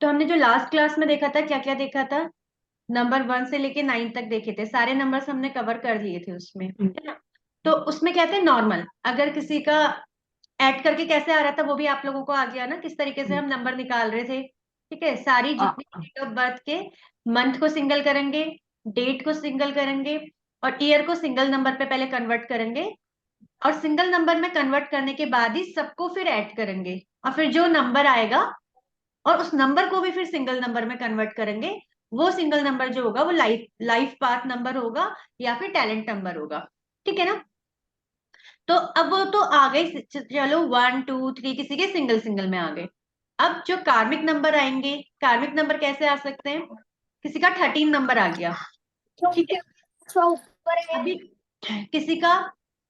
तो हमने जो लास्ट क्लास में देखा था, क्या क्या देखा था? नंबर 1 से लेके 9 तक देखे थे, सारे नंबर्स हमने कवर कर लिए थे उसमें, है ना। तो उसमें क्या थे, नॉर्मल, अगर किसी का ऐड करके कैसे आ रहा था वो भी आप लोगों को आ गया ना, किस तरीके से हम नंबर निकाल रहे थे। ठीक है, सारी जितनी डेट ऑफ बर्थ के मंथ को सिंगल करेंगे, डेट को सिंगल करेंगे, और ईयर को सिंगल नंबर पे पहले कन्वर्ट करेंगे, और सिंगल नंबर में कन्वर्ट करने के बाद ही सबको फिर ऐड करेंगे, और फिर जो नंबर आएगा और उस नंबर को भी फिर सिंगल नंबर में कन्वर्ट करेंगे। वो सिंगल नंबर जो होगा वो लाइफ लाइफ पाथ नंबर होगा या फिर टैलेंट नंबर होगा। ठीक है ना। तो अब वो तो आ गई, चलो 1 2 3 किसी के सिंगल सिंगल में आ गए। अब जो कार्मिक नंबर आएंगे, कार्मिक नंबर कैसे आ सकते हैं? किसी का 13 नंबर आ गया, ठीक है। अभी किसी का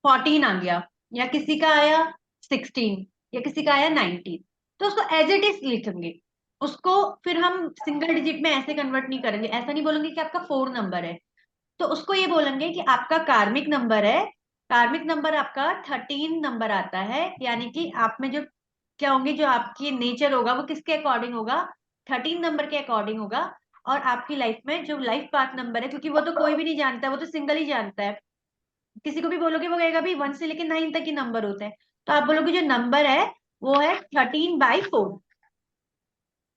14 आ गया, या किसी का आया 16, या किसी का आया 19, तो उसको एज इट इज लिखेंगे। उसको फिर हम सिंगल डिजिट में ऐसे कन्वर्ट नहीं करेंगे, ऐसा नहीं बोलेंगे कि आपका 4 नंबर है। तो उसको ये बोलेंगे कि आपका कार्मिक नंबर है, कार्मिक नंबर आपका 13 नंबर आता है, यानी कि आप में जो क्या होंगे, जो आपकी नेचर होगा वो किसके अकॉर्डिंग होगा, 13 नंबर के अकॉर्डिंग होगा। और आपकी लाइफ में जो लाइफ पार्ट नंबर है, क्योंकि वो तो कोई भी नहीं जानता, वो तो सिंगल ही जानता है। किसी को भी बोलोगे वो कहेगा भी 1 से लेके 9 तक ही नंबर होते हैं। तो आप बोलोगे जो नंबर है वो है 13/4।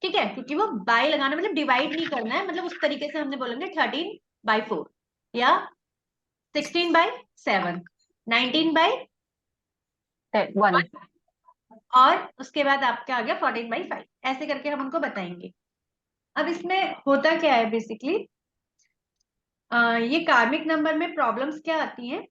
ठीक है, क्योंकि वो बाय लगाना मतलब डिवाइड नहीं करना है, मतलब उस तरीके से हमने बोलेंगे 13/4, या 16/7, 19/1, 1। और उसके बाद आपका आ गया 14/5। ऐसे करके हम उनको बताएंगे। अब इसमें होता क्या है बेसिकली, ये कार्मिक नंबर में प्रॉब्लम्स क्या आती हैं?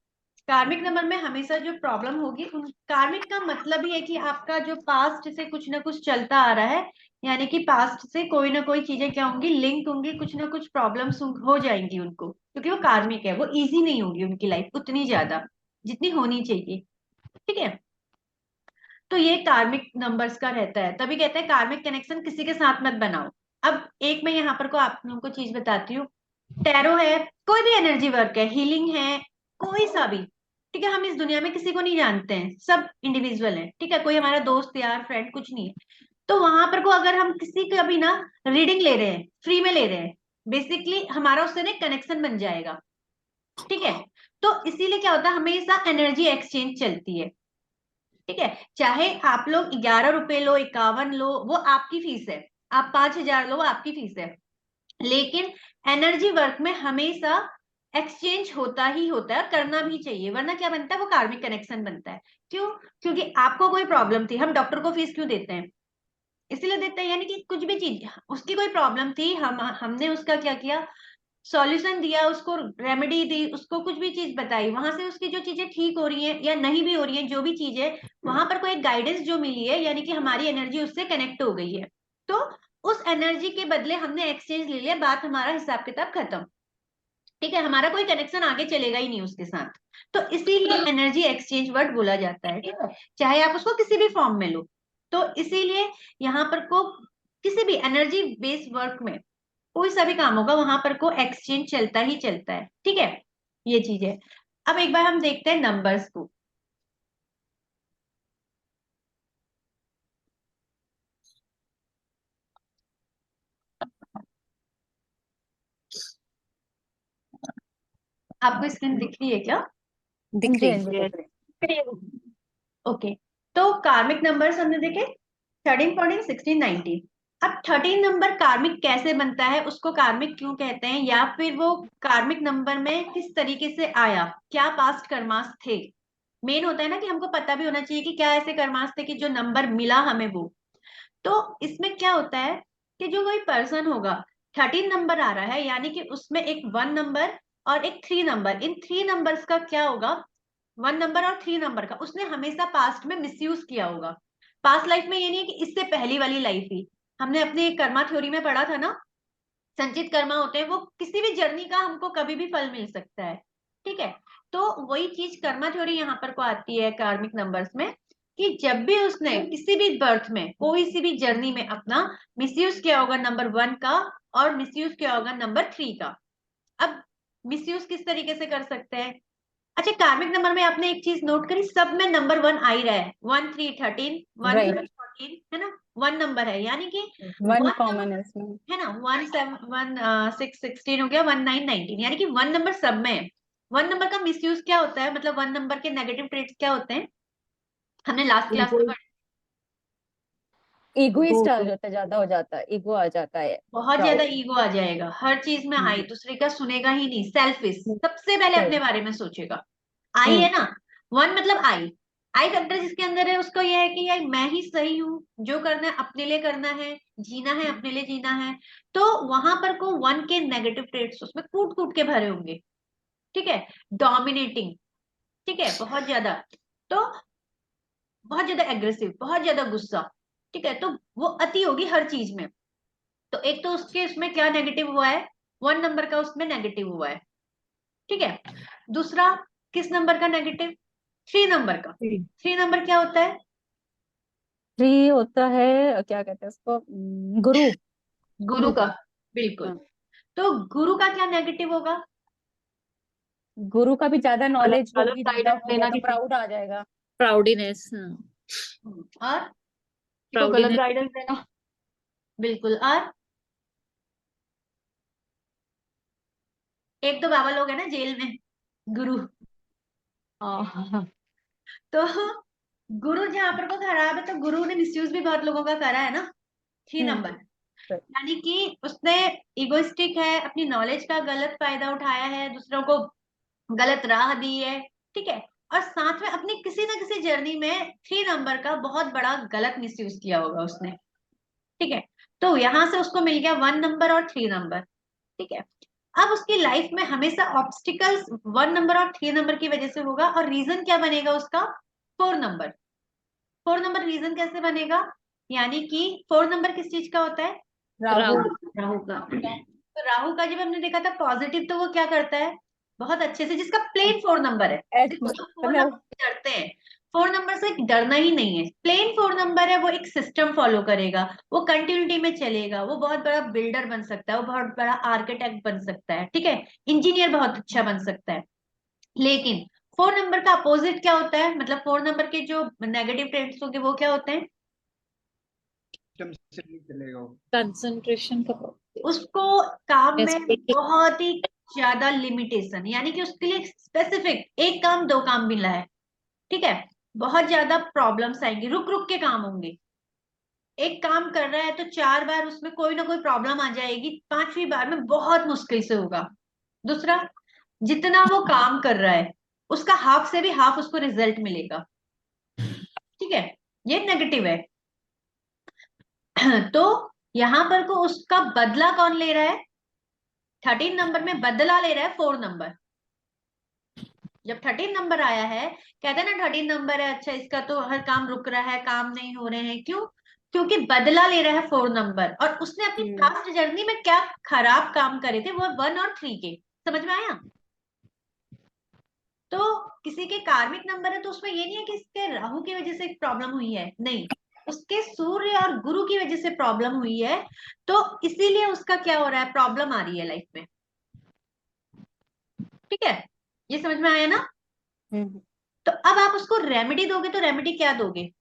कार्मिक नंबर में हमेशा जो प्रॉब्लम होगी, उन कार्मिक का मतलब ही है कि आपका जो पास्ट से कुछ ना कुछ चलता आ रहा है, यानी कि पास्ट से कोई ना कोई चीजें क्या होंगी, लिंक होंगी, कुछ ना कुछ प्रॉब्लम्स हो जाएंगी उनको, क्योंकि वो कार्मिक है, वो इजी नहीं होगी उनकी लाइफ उतनी ज्यादा जितनी होनी चाहिए। ठीक है, तो ये कार्मिक नंबर्स का रहता है, तभी कहते हैं कार्मिक कनेक्शन किसी के साथ मत बनाओ। अब एक मैं यहाँ पर को आप लोगों को चीज बताती हूँ। टैरो है, कोई भी एनर्जी वर्क है, हीलिंग है, कोई सा भी। ठीक है, हम इस दुनिया में किसी को नहीं जानते हैं, सब इंडिविजुअल है। ठीक है, कोई हमारा दोस्त यार फ्रेंड कुछ नहीं है। तो वहां पर को अगर हम किसी का भी ना रीडिंग ले रहे हैं, फ्री में ले रहे हैं, बेसिकली हमारा उससे ना कनेक्शन बन जाएगा। ठीक है, तो इसीलिए क्या होता है, हमेशा एनर्जी एक्सचेंज चलती है। ठीक है, चाहे आप लोग 11 रुपए लो, 51 लो, वो आपकी फीस है। आप 5,000 लो, वो आपकी फीस है। लेकिन एनर्जी वर्क में हमेशा एक्सचेंज होता ही होता है, और करना भी चाहिए, वरना क्या बनता है, वो कार्मिक कनेक्शन बनता है। क्यों? क्योंकि आपको कोई प्रॉब्लम थी, हम डॉक्टर को फीस क्यों देते हैं? इसलिए देते हैं, यानी कि कुछ भी चीज उसकी कोई प्रॉब्लम थी, हमने उसका क्या किया, सॉल्यूशन दिया, उसको रेमेडी दी, उसको कुछ भी चीज बताई, वहां से उसकी जो चीजें ठीक हो रही हैं या नहीं भी हो रही हैं, जो भी चीज है, वहां पर कोई एक गाइडेंस जो मिली है, यानी कि हमारी एनर्जी उससे कनेक्ट हो गई है। तो उस एनर्जी के बदले हमने एक्सचेंज ले लिया, बात हमारा हिसाब किताब खत्म। ठीक है, हमारा कोई कनेक्शन आगे चलेगा ही नहीं उसके साथ। तो इसीलिए एनर्जी एक्सचेंज वर्ड बोला जाता है। ठीक है, चाहे आप उसको किसी भी फॉर्म में लो। तो इसीलिए यहाँ पर को किसी भी एनर्जी बेस्ड वर्क में कोई सा भी काम होगा, वहां पर को एक्सचेंज चलता ही चलता है। ठीक है, ये चीज है। अब एक बार हम देखते हैं नंबर्स को। आपको स्क्रीन दिख रही है क्या? दिख जी रही हाँ जी, है। दिख रही है। ओके, तो कार्मिक नंबर्स हमने देखे 13 14 16 19। अब 13 नंबर कार्मिक कैसे बनता है, उसको कार्मिक क्यों कहते हैं, या फिर वो कार्मिक नंबर में किस तरीके से आया, क्या पास्ट कर्मास थे। मेन होता है ना कि हमको पता भी होना चाहिए कि क्या ऐसे कर्मास थे कि जो नंबर मिला हमें वो। तो इसमें क्या होता है कि जो कोई पर्सन होगा, 13 नंबर आ रहा है, यानी कि उसमें एक 1 नंबर और एक 3 नंबर, इन 3 नंबर्स का क्या होगा, 1 नंबर और 3 नंबर का उसने हमेशा पास्ट में मिसयूज किया होगा। पास्ट लाइफ में ये नहीं है कि इससे पहली वाली लाइफ ही, हमने अपने कर्मा थ्योरी में पढ़ा था ना, संचित कर्मा होते हैं, वो किसी भी जर्नी का हमको कभी भी फल मिल सकता है। ठीक है, तो वही चीज कर्मा थ्योरी यहाँ पर को आती है कार्मिक नंबर्स में, कि जब भी उसने किसी भी बर्थ में कोई सी भी जर्नी में अपना मिसयूज किया होगा नंबर 1 का, और मिसयूज किया होगा नंबर 3 का। अब मिसयूज किस तरीके से कर सकते हैं? अच्छा, कार्मिक नंबर में आपने एक चीज नोट करी, सब में नंबर 1 आ ही रहा है, 1 3 13, 1 राइट। 14, है ना। वन नंबर है, यानी कि वन वन कॉमन है इसमें। है ना, 1 7 1 6 16 हो गया, 1 9 19, यानी कि वन नंबर सब में है। वन नंबर का मिसयूज क्या होता है, मतलब वन नंबर के नेगेटिव ट्रेट्स क्या होते हैं, हमने लास्ट क्लास ईगो, में पढ़ा। इगोइस्ट आ ईगो, जाता, ज्यादा हो जाता है, ईगो आ जाता है। बहुत ज्यादा प्राउड। ईगो आ जाएगा, हर चीज में हाई, दूसरे का सुनेगा ही नहीं, सेल्फिश, सबसे पहले अपने बारे में सोचेगा। आई है ना, वन मतलब आई, आई फैक्टर जिसके अंदर है उसको यह है कि यार मैं ही सही हूँ, जो करना है अपने लिए करना है, जीना है अपने लिए जीना है। तो वहां पर को वन के नेगेटिव ट्रेट्स उसमें कूट कूट के भरे होंगे, ठीक है। डोमिनेटिंग, ठीक है, बहुत ज्यादा, तो बहुत ज्यादा एग्रेसिव, बहुत ज्यादा गुस्सा, ठीक है, तो वो अति होगी हर चीज में। तो एक तो उसके उसमें क्या नेगेटिव हुआ है, वन नंबर का उसमें नेगेटिव हुआ है, ठीक है। दूसरा किस नंबर का नेगेटिव, थ्री नंबर का। थ्री नंबर क्या होता है, थ्री होता है, क्या कहते हैं उसको, गुरु। गुरु गुरु का, का। बिल्कुल। हाँ। तो गुरु का क्या नेगेटिव होगा, गुरु का भी ज्यादा गलत नॉलेज गलत होगी, ज्यादा गाइडेंस हो गया देना तो किसी प्राउड आ जाएगा। प्राउडीनेस, और को गलत प्राउडीनेस। गाइडेंस देना। बिल्कुल, और एक तो बाबा लोग है ना जेल में, गुरु। हाँ, तो गुरु जहां पर को खराब है, तो गुरु ने मिसयूज भी बहुत लोगों का करा है ना, थ्री नंबर। यानी कि उसने इगोइस्टिक है, अपनी नॉलेज का गलत फायदा उठाया है, दूसरों को गलत राह दी है, ठीक है। और साथ में अपनी किसी ना किसी जर्नी में थ्री नंबर का बहुत बड़ा गलत मिसयूज किया होगा उसने, ठीक है। तो यहां से उसको मिल गया वन नंबर और थ्री नंबर, ठीक है। अब उसकी लाइफ में हमेशा ऑब्स्टिकल्स वन नंबर और थ्री नंबर की वजह से होगा, और रीजन क्या बनेगा उसका, four number. Four number reason कैसे बनेगा, यानी कि फोर नंबर किस चीज का होता है, राहु। राहु। राहु का। तो राहु का जब हमने देखा था पॉजिटिव, तो वो क्या करता है, बहुत अच्छे से, जिसका प्लेन फोर नंबर है, देखो लोग फोर मतलब नंबर से डरते हैं, फोर नंबर से डरना ही नहीं है, प्लेन फोर नंबर है, वो एक सिस्टम फॉलो करेगा, वो कंटिन्यूटी में चलेगा, वो बहुत बड़ा बिल्डर बन सकता है, वो बहुत बड़ा आर्किटेक्ट बन सकता है, ठीक है, इंजीनियर बहुत अच्छा बन सकता है। लेकिन फोर नंबर का अपोजिट क्या होता है, मतलब फोर नंबर के जो नेगेटिव ट्रेड्स होंगे वो क्या होते हैं, कंसंट्रेशन का उसको काम में स्पीकिंग। बहुत ही ज्यादा लिमिटेशन, यानी कि उसके लिए स्पेसिफिक एक काम दो काम मिला है, ठीक है। बहुत ज्यादा प्रॉब्लम्स आएंगी, रुक रुक के काम होंगे, एक काम कर रहा है तो चार बार उसमें कोई ना कोई प्रॉब्लम आ जाएगी, पांचवी बार में बहुत मुश्किल से होगा। दूसरा, जितना वो काम कर रहा है उसका हाफ से भी हाफ उसको रिजल्ट मिलेगा, ठीक है, ये नेगेटिव है। तो यहां पर को उसका बदला कौन ले रहा है, थर्टीन नंबर में बदला ले रहा है फोर नंबर। जब थर्टीन नंबर आया है, कहते हैं ना थर्टीन नंबर है, अच्छा इसका तो हर काम रुक रहा है, काम नहीं हो रहे हैं, क्यों, क्योंकि बदला ले रहा है फोर नंबर, और उसने अपनी पास्ट जर्नी में क्या खराब काम करे थे, वो वन और थ्री के, समझ में आया। तो किसी के कार्मिक नंबर है तो उसमें ये नहीं है कि इसके राहु की वजह से प्रॉब्लम हुई है, नहीं, उसके सूर्य और गुरु की वजह से प्रॉब्लम हुई है, तो इसीलिए उसका क्या हो रहा है, प्रॉब्लम आ रही है लाइफ में, ठीक है, ये समझ में आया ना। तो अब आप उसको रेमेडी दोगे, तो रेमेडी क्या दोगे,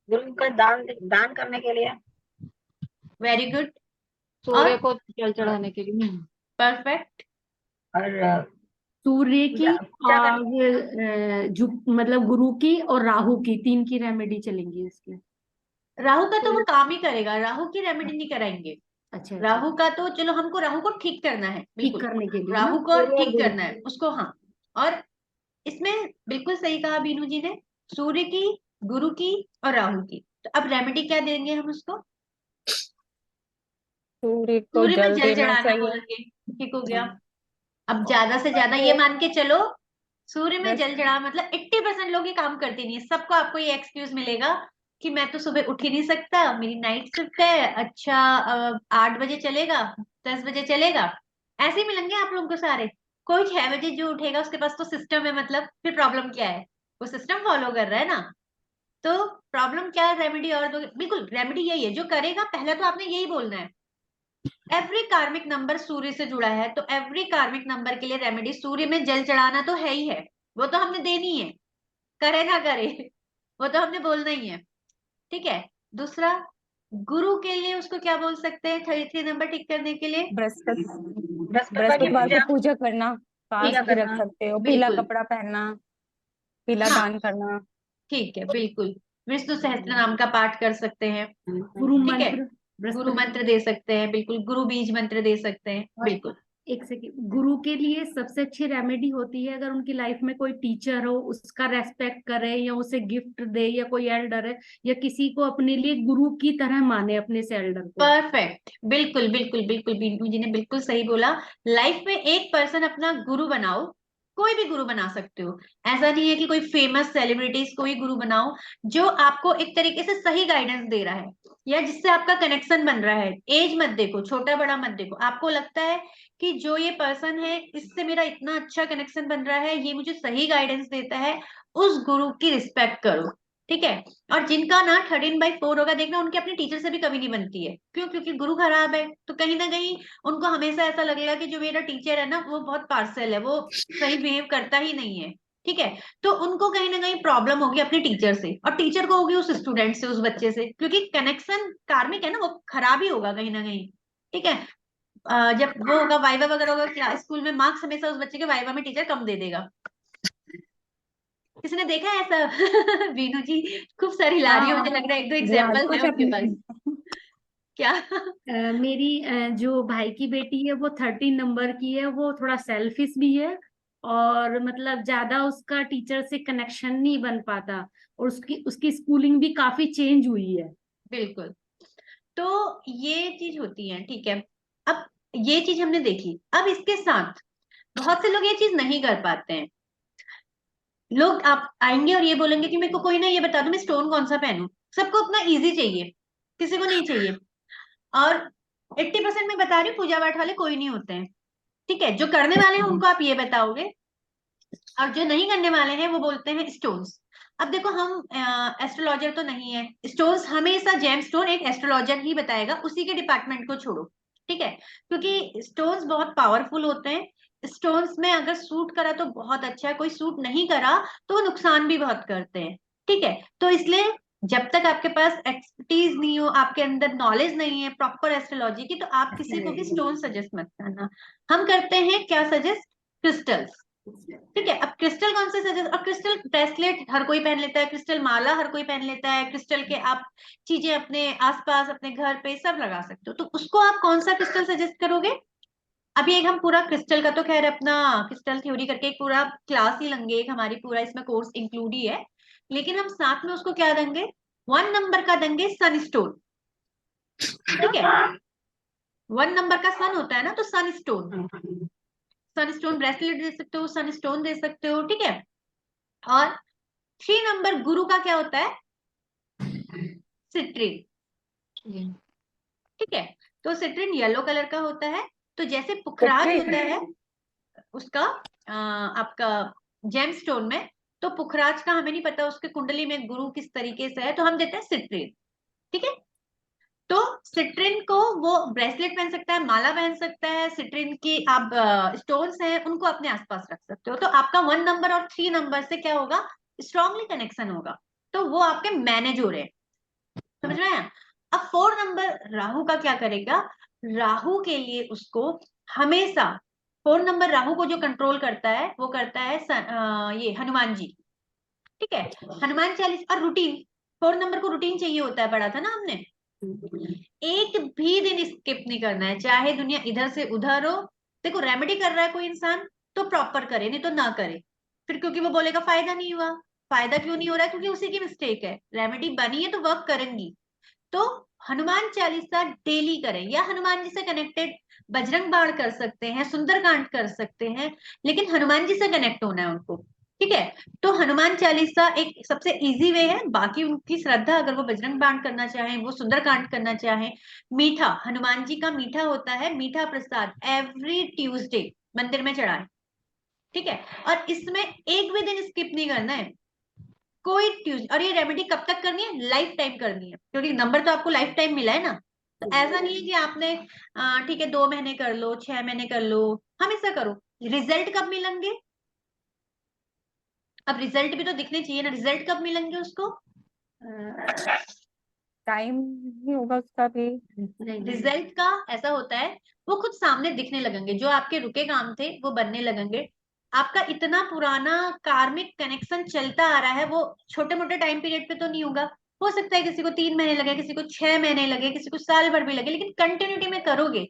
गुरु का दान दान करने के लिए, वेरी गुड, सूर्य और को जल चढ़ाने के लिए, परफेक्ट। और सूर्य की पूजा करने। और मतलब गुरु की और राहु की, तीन की रेमेडी चलेंगी इसकी। राहु का तो वो काम ही करेगा, राहु की रेमेडी नहीं कराएंगे। अच्छा अच्छा, राहु का तो चलो, हमको राहु को ठीक करना है, ठीक बिल्कुल, करने के लिए ना। राहु को सूर्य और ठीक गुरु। करना है उसको, हाँ। और इसमें बिल्कुल सही कहा बीनू जी ने, सूर्य की, गुरु की और राहु की। तो अब रेमेडी क्या देंगे हम उसको, सूर्य को सूर्य में जल जल देना चढ़ाना चाहिए। बोलेंगे, ठीक हो गया। अब ज्यादा से ज्यादा ये मान के चलो, सूर्य में जल चढ़ा मतलब 80% लोग ये काम करते नहीं है, सबको आपको ये एक्सक्यूज मिलेगा कि मैं तो सुबह उठ ही नहीं सकता, मेरी नाइट शिफ्ट है, अच्छा 8 बजे चलेगा, 10 बजे चलेगा, ऐसे ही मिलेंगे आप लोगों को सारे। कोई 6 बजे जो उठेगा उसके पास तो सिस्टम है, मतलब फिर प्रॉब्लम क्या है, वो सिस्टम फॉलो कर रहा है ना। तो प्रॉब्लम क्या है, रेमेडी और दो, बिल्कुल रेमेडी यही है जो करेगा, पहले तो आपने यही बोलना है, एवरी कार्मिक नंबर सूर्य से जुड़ा है, तो एवरी कार्मिक नंबर के लिए रेमेडी सूर्य में जल चढ़ाना तो है ही है, वो तो हमने देनी है, करे ना करे, वो तो हमने बोलना ही है, ठीक है। दूसरा, गुरु के लिए उसको क्या बोल सकते हैं 33 नंबर टिक करने के लिए? बृहस्पति, बृहस्पतिवार की बृहस्पतिवार को पूजा पूजा करना, ठीक फास्ट है, भी रख सकते हो, पीला बिल्कुल, कपड़ा पहनना, पीला हाँ दान करना। ठीक है, बिल्कुल। विष्णु सहस्त्र नाम का पाठ कर सकते हैं, गुरु ठीक है। मंत्र, गुरु बृहस्पति। मंत्र दे सकते हैं, बिल्कुल, गुरु बीज मंत्र दे सकते हैं, बिल्कुल। एक सेकेंड, गुरु के लिए सबसे अच्छी रेमेडी होती है अगर उनकी लाइफ में कोई टीचर हो, उसका रेस्पेक्ट करे या उसे गिफ्ट दे, या कोई एल्डर है या किसी को अपने लिए गुरु की तरह माने, अपने से एल्डर को। परफेक्ट, बिल्कुल बिल्कुल बिल्कुल, बीनू जी ने बिल्कुल सही बोला। लाइफ में एक पर्सन अपना गुरु बनाओ, कोई भी गुरु बना सकते हो। ऐसा नहीं है कि कोई फेमस सेलिब्रिटीज, कोई गुरु बनाओ जो आपको एक तरीके से सही गाइडेंस दे रहा है, या जिससे आपका कनेक्शन बन रहा है। एज मत देखो, छोटा बड़ा मत देखो, आपको लगता है कि जो ये पर्सन है इससे मेरा इतना अच्छा कनेक्शन बन रहा है, ये मुझे सही गाइडेंस देता है, उस गुरु की रिस्पेक्ट करो, ठीक है। और जिनका ना 13/4 होगा, देखना उनके अपने टीचर से भी कभी नहीं बनती है। क्यों? क्योंकि गुरु खराब है, तो कहीं ना कहीं उनको हमेशा ऐसा लगेगा कि जो मेरा टीचर है ना वो बहुत पार्सल है, वो सही बिहेव करता ही नहीं है, ठीक है। तो उनको कहीं ना कहीं प्रॉब्लम होगी अपने टीचर से, और टीचर को होगी उस स्टूडेंट से, उस बच्चे से, क्योंकि कनेक्शन कार्मिक है ना, वो खराब ही होगा कहीं ना कहीं, ठीक है। जब वो होगा वाइवा वगैरह होगा क्लास स्कूल में, मार्क्स हमेशा उस बच्चे के वाइवा में टीचर कम दे देगा। किसी ने देखा है ऐसा? बीनू जी खूब सारी ला रही है, मुझे हाँ लग रहा है एक दो जी हाँ, एग्जाम्पल है कुछ उनके पास। अपने क्या? मेरी जो भाई की बेटी है वो 13 नंबर की है, वो थोड़ा सेल्फिश भी है, और मतलब ज्यादा उसका टीचर से कनेक्शन नहीं बन पाता, और उसकी उसकी स्कूलिंग भी काफी चेंज हुई है। बिल्कुल। तो ये चीज होती है, ठीक है। अब ये चीज हमने देखी, अब इसके साथ बहुत से लोग ये चीज नहीं कर पाते हैं। लोग आप आएंगे और ये बोलेंगे कि मेरे को कोई ना ये बता दो मैं स्टोन कौन सा पहनूं। सबको अपना इजी चाहिए, किसी को नहीं चाहिए। और 80% में बता रही हूँ, पूजा पाठ वाले कोई नहीं होते हैं, ठीक है। जो करने वाले हैं उनको आप ये बताओगे, और जो नहीं करने वाले हैं वो बोलते हैं स्टोन्स। अब देखो, हम एस्ट्रोलॉजर तो नहीं है, स्टोन्स हमेशा जेम स्टोन एक एस्ट्रोलॉजर ही बताएगा, उसी के डिपार्टमेंट को छोड़ो, ठीक है। क्योंकि स्टोन्स बहुत पावरफुल होते हैं। स्टोन्स में अगर सूट करा तो बहुत अच्छा है, कोई सूट नहीं करा तो वो नुकसान भी बहुत करते हैं, ठीक है। तो इसलिए जब तक आपके पास एक्सपर्टीज नहीं हो, आपके अंदर नॉलेज नहीं है प्रॉपर एस्ट्रोलॉजी की, तो आप किसी को भी स्टोन सजेस्ट मत करना। हम करते हैं क्या सजेस्ट? क्रिस्टल्स, ठीक है। अब क्रिस्टल कौन से सजेस्ट? और क्रिस्टल ब्रेसलेट हर कोई पहन लेता है, क्रिस्टल माला हर कोई पहन लेता है, क्रिस्टल के आप चीजें अपने आसपास अपने घर पे सब लगा सकते हो, तो उसको आप कौन सा क्रिस्टल सजेस्ट करोगे? अभी एक हम पूरा क्रिस्टल का तो खैर अपना क्रिस्टल थ्योरी करके एक पूरा क्लास ही लेंगे, एक हमारी पूरा इसमें कोर्स इंक्लूड ही है, लेकिन हम साथ में उसको क्या देंगे? 1 नंबर का देंगे सन स्टोन, ठीक है। 1 नंबर का सन होता है ना, तो सन स्टोन, सन स्टोन ब्रेसलेट दे सकते हो, सन स्टोन दे सकते हो, ठीक है। और 3 नंबर गुरु का क्या होता है? सिट्रिन, ठीक है। तो सिट्रिन येलो कलर का होता है। तो जैसे पुखराज होता है उसका आपका जेम स्टोन में, तो पुखराज का हमें नहीं पता उसके कुंडली में गुरु किस तरीके से है, तो हम देते हैं सिट्रिन, ठीक है। तो सिट्रिन को वो ब्रेसलेट पहन सकता है, माला पहन सकता है, सिट्रिन की आप स्टोन्स हैं उनको अपने आसपास रख सकते हो, तो आपका 1 नंबर और 3 नंबर से क्या होगा? स्ट्रांगली कनेक्शन होगा, तो वो आपके मैनेज हो रहे हैं, समझ रहे हैं? अब 4 नंबर राहु का क्या करेगा? राहु के लिए उसको हमेशा 4 नंबर राहु को जो कंट्रोल करता है वो करता है ये हनुमान जी, ठीक है। हनुमान चालीस और रूटीन, 4 नंबर को रूटीन चाहिए होता है, पढ़ा था ना हमने। एक भी दिन स्किप नहीं करना है, चाहे दुनिया इधर से उधर हो। देखो, रेमेडी कर रहा है कोई इंसान तो प्रॉपर करे, नहीं तो ना करे। फिर क्योंकि वो बोलेगा फायदा नहीं हुआ, फायदा क्यों नहीं हो रहा है? क्योंकि उसी की मिस्टेक है। रेमेडी बनी है तो वर्क करेंगी। तो हनुमान चालीसा डेली करें, या हनुमान जी से कनेक्टेड बजरंग बाण कर सकते हैं, सुंदरकांड कर सकते हैं, लेकिन हनुमान जी से कनेक्ट होना है उनको, ठीक है। तो हनुमान चालीसा एक सबसे इजी वे है, बाकी उनकी श्रद्धा, अगर वो बजरंग बाण करना चाहें, वो सुंदरकांड करना चाहें। मीठा, हनुमान जी का मीठा होता है, मीठा प्रसाद एवरी ट्यूसडे मंदिर में चढ़ाएं, ठीक है। और इसमें एक भी दिन स्किप नहीं करना है, कोई ट्यूज। और ये रेमेडी कब तक करनी है? लाइफ टाइम करनी है, क्योंकि नंबर तो आपको लाइफ टाइम मिला है ना। तो ऐसा नहीं है कि आपने ठीक है 2 महीने कर लो, 6 महीने कर लो, हमेशा करो। रिजल्ट कब मिलेंगे? अब रिजल्ट भी तो दिखने चाहिए ना, रिजल्ट कब मिलेंगे उसको? टाइम ही होगा उसका भी। रिजल्ट का ऐसा होता है, वो खुद सामने दिखने लगेंगे, जो आपके रुके काम थे वो बनने लगेंगे। आपका इतना पुराना कार्मिक कनेक्शन चलता आ रहा है, वो छोटे मोटे टाइम पीरियड पे तो नहीं होगा। हो सकता है किसी को 3 महीने लगे, किसी को 6 महीने लगे, किसी को साल भर भी लगे, लेकिन कंटिन्यूटी में करोगे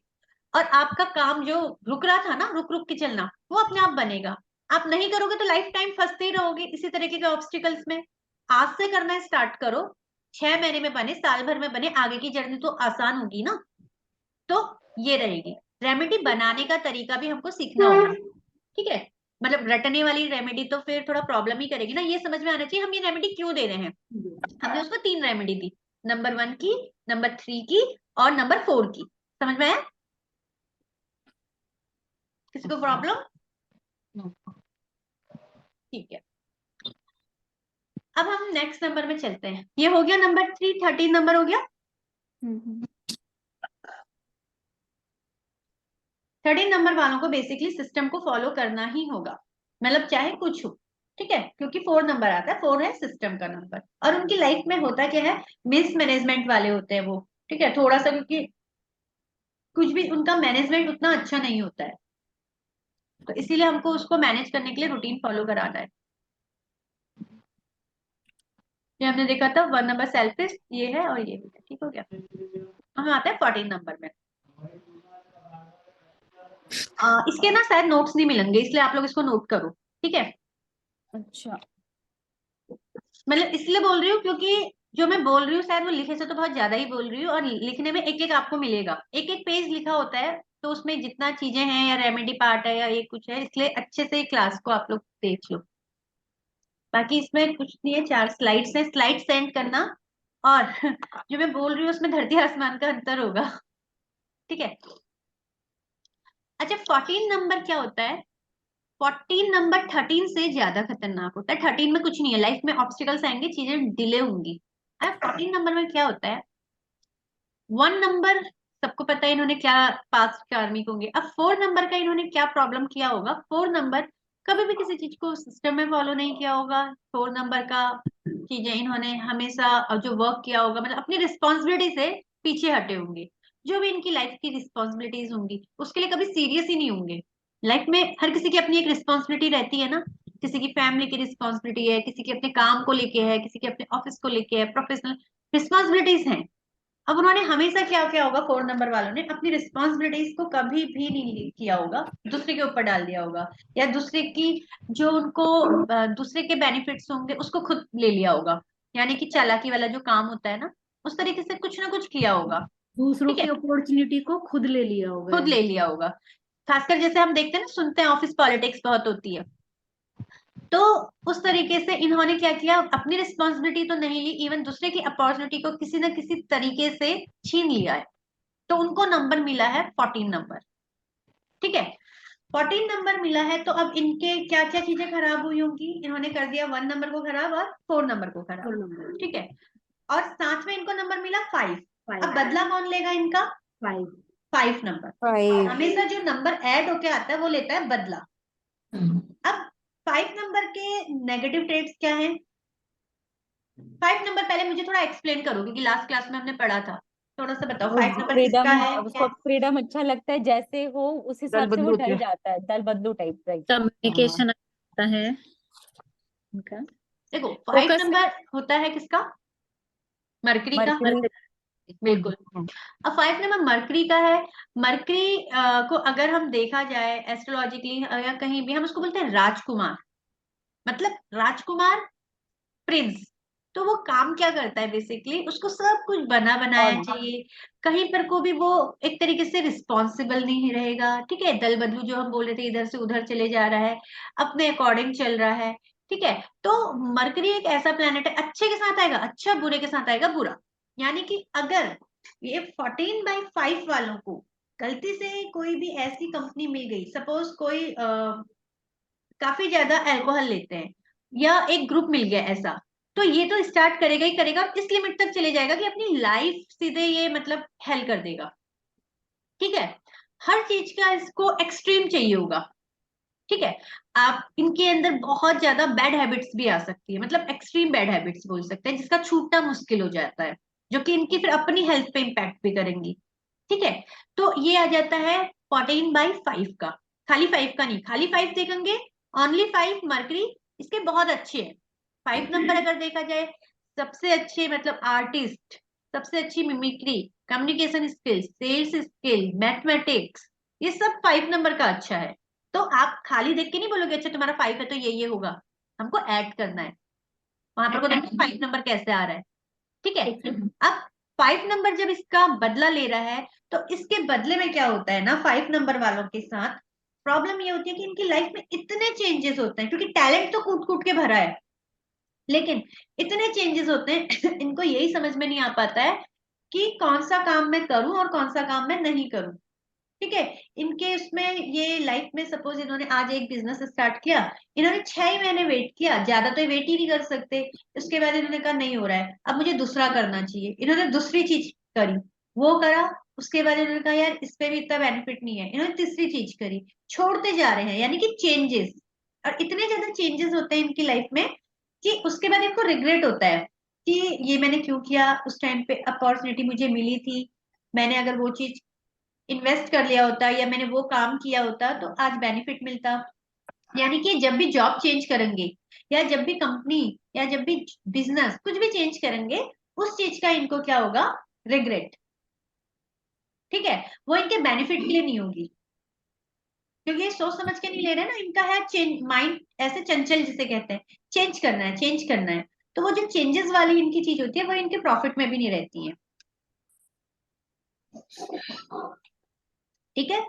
और आपका काम जो रुक रहा था ना, रुक रुक के चलना, वो अपने आप बनेगा। आप नहीं करोगे तो लाइफ टाइम फंसते ही रहोगे इसी तरीके के ऑब्स्टिकल्स में। आज से करना स्टार्ट करो, 6 महीने में बने, साल भर में बने, आगे की जर्नी तो आसान होगी ना। तो ये रहेगी रेमेडी बनाने का तरीका भी हमको सीखना होगा, ठीक है। मतलब रटने वाली रेमेडी तो फिर थोड़ा प्रॉब्लम ही करेगी ना, ये समझ में आना चाहिए हम ये रेमेडी क्यों दे रहे हैं। हमने उसको 3 रेमेडी दी, नंबर 1 की, नंबर 3 की और नंबर 4 की। समझ में आया? किसी को प्रॉब्लम? ठीक है, अब हम नेक्स्ट नंबर में चलते हैं। ये हो गया नंबर 3, 13 नंबर हो गया। 13 नंबर वालों को बेसिकली सिस्टम को फॉलो करना ही होगा, मतलब चाहे कुछ हो, ठीक है, क्योंकि 4 नंबर आता है, 4 है सिस्टम का नंबर। और उनकी लाइफ में होता क्या है, मिस मैनेजमेंट वाले होते हैं वो, ठीक है, थोड़ा सा, क्योंकि कुछ भी उनका मैनेजमेंट उतना अच्छा नहीं होता है, तो इसीलिए हमको उसको मैनेज करने के लिए रूटीन फॉलो कराना है। ये हमने देखा था 1 नंबर सेल्फिश, ये है और ये भी है, ठीक हो गया। हम आते हैं 14 नंबर में। इसके ना शायद नोट्स नहीं मिलेंगे, इसलिए आप लोग इसको नोट करो, ठीक है। अच्छा। मतलब इसलिए बोल रही हूँ क्योंकि जो मैं बोल रही हूँ शायद वो लिखे से तो बहुत ज्यादा ही बोल रही हूँ, और लिखने में एक एक आपको मिलेगा, एक एक पेज लिखा होता है, तो उसमें जितना चीजें हैं या रेमेडी पार्ट है या ये कुछ है, इसलिए अच्छे से क्लास को आप लोग देख लो। बाकी इसमें कुछ नहीं है, 4 स्लाइड्स है, स्लाइड सेंड करना, और जो मैं बोल रही हूँ उसमें धरती आसमान का अंतर होगा, ठीक है। अच्छा, 14 नंबर क्या होता है? 14 नंबर 13 से ज्यादा खतरनाक होता है। 13 में कुछ नहीं है, लाइफ में ऑब्स्टिकल्स आएंगे, चीजें डिले होंगी। अब 14 नंबर में क्या होता है, 1 नंबर सबको पता है इन्होंने क्या पास्ट कार्मिक होंगे। अब 4 नंबर का इन्होंने क्या प्रॉब्लम किया होगा, 4 नंबर कभी भी किसी चीज को सिस्टम में फॉलो नहीं किया होगा। 4 नंबर का चीजें इन्होंने हमेशा जो वर्क किया होगा, मतलब अपनी रिस्पॉन्सिबिलिटी से पीछे हटे होंगे। जो भी इनकी लाइफ की रिस्पॉन्सिबिलिटीज होंगी उसके लिए कभी सीरियस ही नहीं होंगे। लाइफ में हर किसी की अपनी एक रिस्पॉन्सिबिलिटी रहती है ना, किसी की फैमिली की रिस्पॉन्सिबिलिटी है, किसी के अपने काम को लेके है, किसी के अपने ऑफिस को लेके है, प्रोफेशनल रिस्पॉन्सिबिलिटीज हैं। अब उन्होंने हमेशा क्या क्या होगा, 4 नंबर वालों ने अपनी रिस्पॉन्सिबिलिटीज को कभी भी नहीं किया होगा, दूसरे के ऊपर डाल दिया होगा, या दूसरे की जो उनको दूसरे के बेनिफिट्स होंगे उसको खुद ले लिया होगा। यानी कि चालाकी वाला जो काम होता है ना, उस तरीके से कुछ ना कुछ किया होगा, दूसरों ठीक की है, अपॉर्चुनिटी को खुद ले लिया होगा। खुद ले लिया होगा। खासकर जैसे हम देखते हैं ना, सुनते हैं ऑफिस पॉलिटिक्स बहुत होती है, तो उस तरीके से इन्होंने क्या किया, अपनी रिस्पॉन्सिबिलिटी तो नहीं ली, इवन दूसरे की अपॉर्चुनिटी को किसी ना किसी तरीके से छीन लिया है, तो उनको नंबर मिला है 14 नंबर, ठीक है। 14 नंबर मिला है, तो अब इनके क्या क्या चीजें खराब हुई होंगी, इन्होंने कर दिया 1 नंबर को खराब और 4 नंबर को खराब, ठीक है। और साथ में इनको नंबर मिला 5। अब बदला कौन लेगा इनका? 5 नंबर। 5। हमेशा जो नंबर ऐड होके आता है वो लेता है बदला। अब 5 नंबर के नेगेटिव ट्रेड्स क्या हैं? 5 नंबर पहले मुझे थोड़ा एक्सप्लेन करो, क्योंकि लास्ट क्लास में हमने पढ़ा था, थोड़ा सा बताओ 5 नंबर किसका है? उसको फ्रीडम अच्छा लगता है, जैसे हो उस हिसाब से वो ढल जाता है, दल बदलू टाइप का। कम्युनिकेशन आता है उनका। देखो 5 नंबर होता है किसका? मरकरी का। बिल्कुल। अब 5 नंबर मरकरी का है। मरकरी को अगर हम देखा जाए एस्ट्रोलॉजिकली या कहीं भी, हम उसको बोलते हैं राजकुमार, मतलब राजकुमार, प्रिंस। तो वो काम क्या करता है, बेसिकली उसको सब कुछ बना बनाया चाहिए, कहीं पर को भी वो एक तरीके से रिस्पॉन्सिबल नहीं रहेगा, ठीक है। दल बदलू जो हम बोल रहे थे, इधर से उधर चले जा रहा है, अपने अकॉर्डिंग चल रहा है, ठीक है। तो मरकरी एक ऐसा प्लेनेट है, अच्छे के साथ आएगा अच्छा, बुरे के साथ आएगा बुरा। यानी कि अगर ये 14/5 वालों को गलती से कोई भी ऐसी कंपनी मिल गई, सपोज कोई काफी ज्यादा अल्कोहल लेते हैं, या एक ग्रुप मिल गया ऐसा, तो ये तो स्टार्ट करेगा ही करेगा, इस लिमिट तक चले जाएगा कि अपनी लाइफ सीधे ये मतलब हेल कर देगा, ठीक है। हर चीज का इसको एक्सट्रीम चाहिए होगा, ठीक है। आप इनके अंदर बहुत ज्यादा बैड हैबिट्स भी आ सकती है, मतलब एक्सट्रीम बैड हैबिट्स बोल सकते हैं, जिसका छूटना मुश्किल हो जाता है, जो कि इनकी फिर अपनी हेल्थ पे इम्पैक्ट भी करेंगी। ठीक है, तो ये आ जाता है 14/5 का। खाली 5 का नहीं, खाली 5 देखेंगे, ओनली 5 मरकरी इसके बहुत अच्छे हैं। 5 नंबर अगर देखा जाए, सबसे अच्छे मतलब आर्टिस्ट, सबसे अच्छी mimicry, communication skill, sales skill, mathematics, ये सब 5 नंबर का अच्छा है। तो आप खाली देख के नहीं बोलोगे अच्छा तुम्हारा 5 है तो ये होगा, हमको ऐड करना है वहां पर को देखो 5 नंबर कैसे आ रहा है। ठीक है, अब 5 नंबर जब इसका बदला ले रहा है, तो इसके बदले में क्या होता है ना, 5 नंबर वालों के साथ प्रॉब्लम ये होती है कि इनकी लाइफ में इतने चेंजेस होते हैं, क्योंकि टैलेंट तो कूट कूट के भरा है, लेकिन इतने चेंजेस होते हैं इनको यही समझ में नहीं आ पाता है कि कौन सा काम मैं करूं और कौन सा काम मैं नहीं करूं। ठीक है, इनके उसमें ये लाइफ में सपोज इन्होंने आज एक बिजनेस स्टार्ट किया, इन्होंने 6 महीने वेट किया, ज्यादा तो वेट ही नहीं कर सकते, उसके बाद इन्होंने कहा नहीं हो रहा है, अब मुझे दूसरा करना चाहिए, इन्होंने दूसरी चीज करी, वो करा, उसके बाद इन्होंने कहा यार इस पे भी इतना बेनिफिट नहीं है, इन्होंने तीसरी चीज करी, छोड़ते जा रहे हैं, यानी कि चेंजेस। और इतने ज्यादा चेंजेस होते हैं इनकी लाइफ में कि उसके बाद इनको रिग्रेट होता है कि ये मैंने क्यों किया, उस टाइम पे अपॉर्चुनिटी मुझे मिली थी, मैंने अगर वो चीज इन्वेस्ट कर लिया होता या मैंने वो काम किया होता तो आज बेनिफिट मिलता। यानी कि जब भी जॉब चेंज करेंगे, या जब भी कंपनी, या जब भी बिजनेस कुछ भी चेंज करेंगे, उस चीज का इनको क्या होगा, रिग्रेट। ठीक है, वो इनके बेनिफिट के लिए नहीं होगी, क्योंकि ये सोच समझ के नहीं ले रहे ना, इनका है चेंज माइंड, ऐसे चंचल जिसे कहते हैं, चेंज करना है, चेंज करना है। तो वो जो चेंजेस वाली इनकी चीज होती है वो इनके प्रॉफिट में भी नहीं रहती है। ठीक है,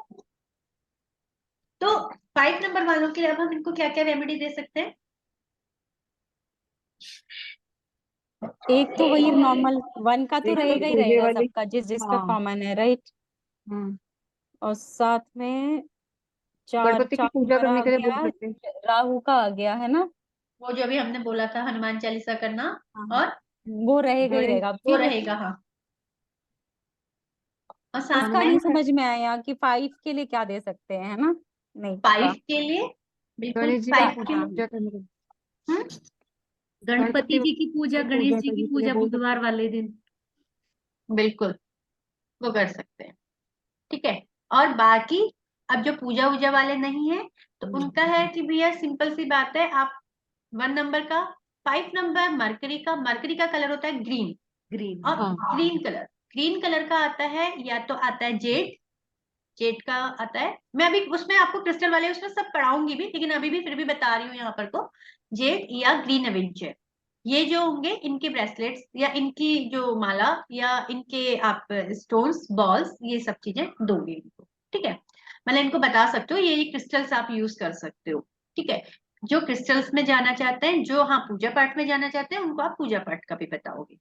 तो 5 नंबर वालों के लिए अब हम इनको क्या क्या रेमेडी दे सकते हैं। एक तो वही नॉर्मल 1 का तो एक तो रहेगा ही पूजे रहेगा वाली। सबका, जिस जिसका हाँ। कॉमन है, राइट। हम्म। और साथ में चार गणपति की चार पूजा नंबर करने आ के लिए बोल गया, सकते हैं। राहु का आ गया है ना। वो जो अभी हमने बोला था हनुमान चालीसा करना, हाँ, और वो रहेगा ही गणेश। रहेगा वो फिर। रहेगा, हाँ। और साथ उसका में नहीं समझ में आया कि 5 के लिए क्या दे सकते हैं, है ना, नहीं 5 पता। के लिए, बिल्कुल गणेश जी का 5 के लिए। पूजा करने के लिए। हम्म, गणपति जी की पूजा, गणेश जी की करने के लिए पूजा बोल सकते बुधवार हैं। वाले दिन। बिल्कुल वो कर सकते हैं। ठीक है, और बाकी अब जो पूजा वूजा वाले नहीं है, तो उनका है कि भैया सिंपल सी बात है, आप 1 नंबर का, 5 नंबर मरकरी का, मरकरी का कलर होता है ग्रीन, ग्रीन। और ग्रीन कलर, ग्रीन कलर का आता है, या तो आता है जेड, जेड का आता है, मैं अभी उसमें आपको क्रिस्टल वाले उसमें सब पढ़ाऊंगी भी, लेकिन अभी भी फिर भी बता रही हूँ यहाँ पर को, जेड या ग्रीन एवेंजर, ये जो होंगे इनके ब्रेसलेट्स या इनकी जो माला या इनके आप स्टोन्स बॉल्स, ये सब चीजें दोगे इनको। ठीक है, मतलब इनको बता सकते हो ये क्रिस्टल्स आप यूज कर सकते हो। ठीक है, जो क्रिस्टल्स में जाना चाहते हैं, जो हाँ पूजा पाठ में जाना चाहते हैं, उनको आप पूजा पाठ का भी बताओगे।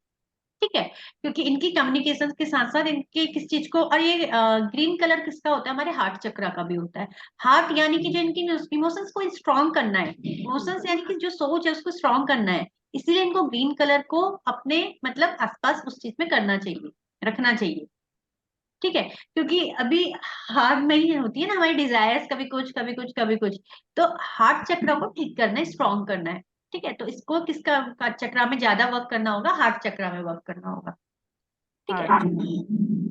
ठीक है, क्योंकि इनकी कम्युनिकेशन के साथ साथ इनके किस चीज को, और ये ग्रीन कलर किसका होता है, हमारे हार्ट चक्रा का भी होता है। हार्ट यानी कि जो इनकी इमोशंस को स्ट्रॉन्ग करना है, इमोशंस यानी कि जो सोच है उसको स्ट्रॉन्ग करना है, इसीलिए इनको ग्रीन कलर को अपने मतलब आसपास उस चीज में करना चाहिए, रखना चाहिए। ठीक है, क्योंकि अभी हार्ट में ही होती है ना हमारी डिजायर्स, कभी कुछ कभी कुछ कभी कुछ, तो हार्ट चक्र को ठीक करना है, स्ट्रॉन्ग करना है। ठीक है, तो इसको किसका का चक्रा में ज्यादा वर्क करना होगा, हार्ट चक्रा में वर्क करना होगा। ठीक हाँ, है,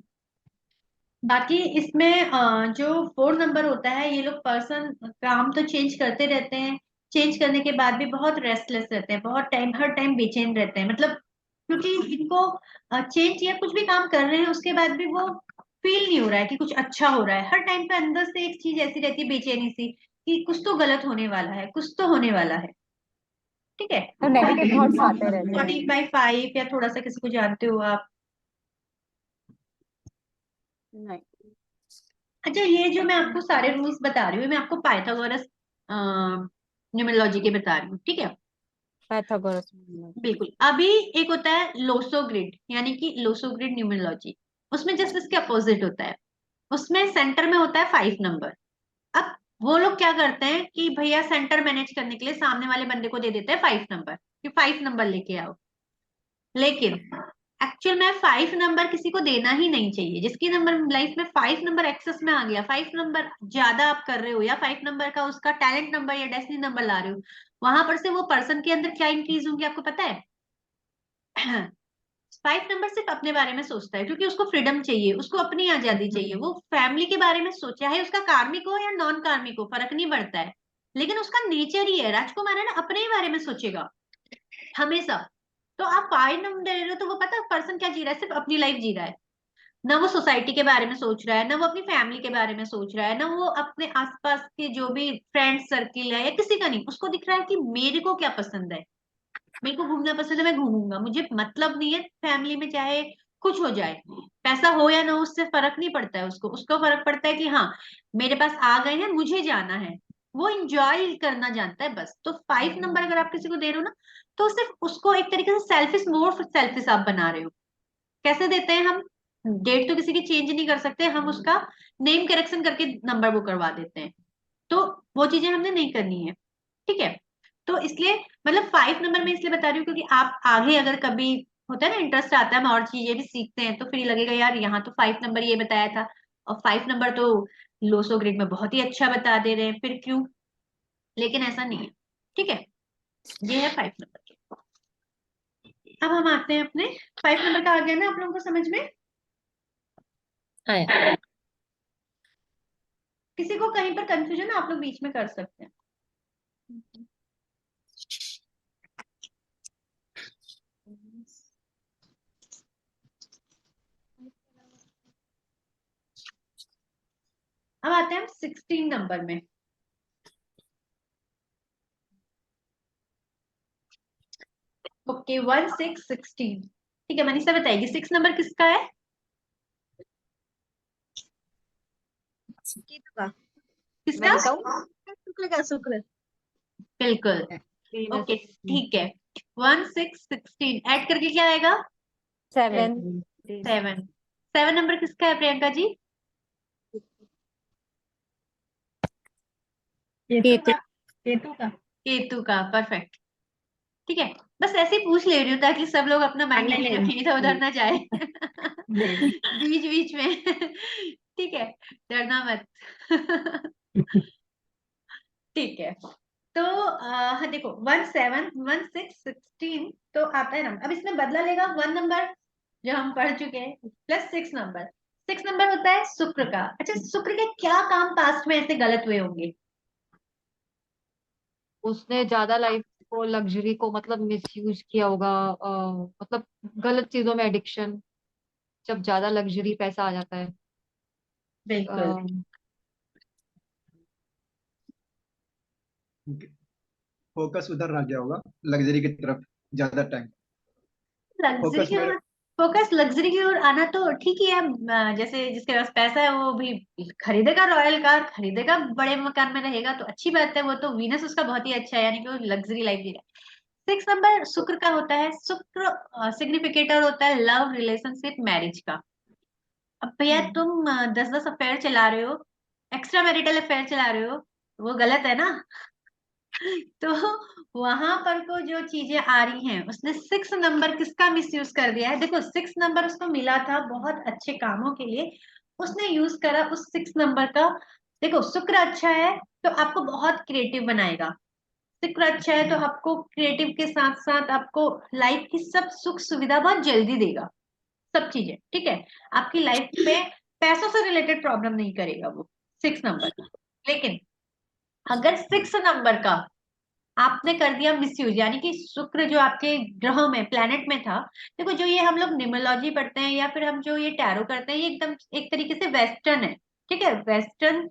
बाकी इसमें जो 4 नंबर होता है, ये लोग पर्सन काम तो चेंज करते रहते हैं, चेंज करने के बाद भी बहुत रेस्टलेस रहते हैं, बहुत टाइम हर टाइम बेचैन रहते हैं, मतलब क्योंकि इनको चेंज या कुछ भी काम कर रहे हैं उसके बाद भी वो फील नहीं हो रहा है कि कुछ अच्छा हो रहा है, हर टाइम पे अंदर से एक चीज ऐसी रहती है बेचैनी सी कि कुछ तो गलत होने वाला है, कुछ तो होने वाला है। ठीक है, तो नेगेटिव थॉट्स आते रहते हैं। 14/5 या थोड़ा सा किसी को जानते हो आप। नहीं। अच्छा, ये जो मैं आपको सारे रूल्स बता रही हूँ, मैं आपको पाइथागोरस न्यूमेरोलॉजी के बता रही हूँ। ठीक है, पाइथागोरस। बिल्कुल। अभी एक होता है लोसो ग्रिड, यानी कि लोसो ग्रिड न्यूमेरोलॉजी, उसमें जस्ट इसके अपोजिट होता है, उसमें सेंटर में होता है 5 नंबर। अब वो लोग क्या करते हैं कि भैया सेंटर मैनेज करने के लिए सामने वाले बंदे को दे देते हैं 5 नंबर कि 5 नंबर लेके आओ, लेकिन एक्चुअल में 5 नंबर किसी को देना ही नहीं चाहिए। जिसकी नंबर लाइफ में 5 नंबर एक्सेस में आ गया, 5 नंबर ज्यादा आप कर रहे हो, या 5 नंबर का उसका टैलेंट नंबर या डेस्टिनी नंबर ला रहे हो, वहां पर से वो पर्सन के अंदर क्या इंक्रीज होंगे आपको पता है? 5 नंबर सिर्फ अपने बारे में सोचता है, क्योंकि उसको फ्रीडम चाहिए, उसको अपनी आजादी चाहिए। वो फैमिली के बारे में सोचा है, उसका कार्मिक हो या नॉन कार्मिक हो फर्क नहीं पड़ता है, लेकिन उसका नेचर ही है राजकुमार है ना, अपने ही बारे में सोचेगा हमेशा। तो आप 5 नंबर दे रहे हो तो वो पता है पर्सन क्या जी रहा है, सिर्फ अपनी लाइफ जी रहा है। ना वो सोसाइटी के बारे में सोच रहा है, ना वो अपनी फैमिली के बारे में सोच रहा है, ना वो अपने आसपास के जो भी फ्रेंड सर्किल है या किसी का नहीं। उसको दिख रहा है कि मेरे को क्या पसंद है, मेरे को घूमना पसंद है, मैं घूमूंगा, मुझे मतलब नहीं है फैमिली में चाहे कुछ हो जाए, पैसा हो या ना हो, उससे फर्क नहीं पड़ता है उसको। उसको फर्क पड़ता है कि हाँ मेरे पास आ गए हैं, मुझे जाना है। वो इंजॉय करना जानता है बस। तो 5 नंबर अगर आप किसी को दे रहे हो ना, तो सिर्फ उसको एक तरीके से सेल्फिश, मोर सेल्फिश आप बना रहे हो। कैसे देते हैं हम? डेट तो किसी की चेंज नहीं कर सकते, हम उसका नेम करेक्शन करके नंबर वो करवा देते हैं। तो वो चीजें हमने नहीं करनी है, ठीक है? तो इसलिए मतलब 5 नंबर में इसलिए बता रही हूँ क्योंकि आप आगे अगर कभी होता है ना इंटरेस्ट आता है, हम और चीजें भी सीखते हैं, तो फिर ये लगेगा यार यहाँ तो 5 नंबर ये बताया था, और 5 नंबर तो लोसो ग्रेड में बहुत ही अच्छा बता दे रहे हैं, फिर क्यों? लेकिन ऐसा नहीं है, ठीक है? ये है 5 नंबर के। अब हम आते हैं अपने 5 नंबर का। आ गया ना आप लोगों को समझ में? आया। किसी को कहीं पर कंफ्यूजन आप लोग बीच में कर सकते हैं। अब आते हैं हम 16 नंबर में। ओके 1 6 16, ठीक है? मनीषा बताएगी 6 नंबर किसका है? केतु का। किसका? मैं बताऊं? शुक्र का, शुक्र। बिल्कुल। ओके ठीक है। 1 6 16 ऐड करके क्या आएगा? 7। 7। 7 नंबर किसका है प्रियंका जी? केतु। केतु का। केतु का, परफेक्ट। ठीक है, बस ऐसे ही पूछ ले रही हूँ ताकि सब लोग अपना माइंड नहीं, लेके नहीं, कहीं इधर उधर ना जाए नहीं। बीच बीच में ठीक है, डरना मत ठीक है। तो हाँ देखो 1 7 1 6 16 तो आता है ना। अब इसमें बदला लेगा 1 नंबर जो हम पढ़ चुके हैं, प्लस 6 नंबर। 6 नंबर होता है शुक्र का। अच्छा, शुक्र के क्या काम पास्ट में ऐसे गलत हुए होंगे? उसने ज्यादा लाइफ को, लग्जरी को मतलब मिसयूज किया होगा, मतलब गलत चीजों में एडिक्शन, जब ज्यादा लग्जरी पैसा आ जाता है। बिल्कुल। फोकस उधर रह गया होगा, लग्जरी की तरफ ज्यादा टाइम। लग्जरी फोकस की मेरे। ओर, फोकस लग्जरी की ओर आना तो ठीक ही है। जैसे जिसके पास पैसा है वो भी खरीदेगा रॉयल कार, खरीदेगा बड़े मकान में रहेगा, तो अच्छी बात है। वो तो वीनस उसका बहुत ही अच्छा है, यानी कि वो लग्जरी लाइफ जी रहा है। 6 नंबर शुक्र का होता है। शुक्र सिग्निफिकेटर होता है लव, रिलेशनशिप, मैरिज का। अब भैया तुम 10-10 अफेयर चला रहे हो, एक्स्ट्रा मैरिटल अफेयर चला रहे हो, वो गलत है ना तो वहां पर को जो चीजें आ रही हैं, उसने 6 नंबर किसका मिसयूज कर दिया है? देखो 6 नंबर उसको मिला था बहुत अच्छे कामों के लिए, उसने यूज करा उस 6 नंबर का। देखो शुक्र अच्छा है तो आपको बहुत क्रिएटिव बनाएगा। शुक्र अच्छा है तो आपको क्रिएटिव के साथ साथ आपको लाइफ की सब सुख सुविधा बहुत जल्दी देगा, सब चीजें, ठीक है? आपकी लाइफ में पैसों से रिलेटेड प्रॉब्लम नहीं करेगा वो 6 नंबर। लेकिन अगर 6 नंबर का आपने कर दिया मिसयूज, यानी कि शुक्र जो आपके ग्रह में, प्लेनेट में था। देखो जो ये हम लोग न्यूमरोलॉजी पढ़ते हैं या फिर हम जो ये टैरो करते हैं, ये एकदम एक तरीके से वेस्टर्न है, ठीक है? वेस्टर्न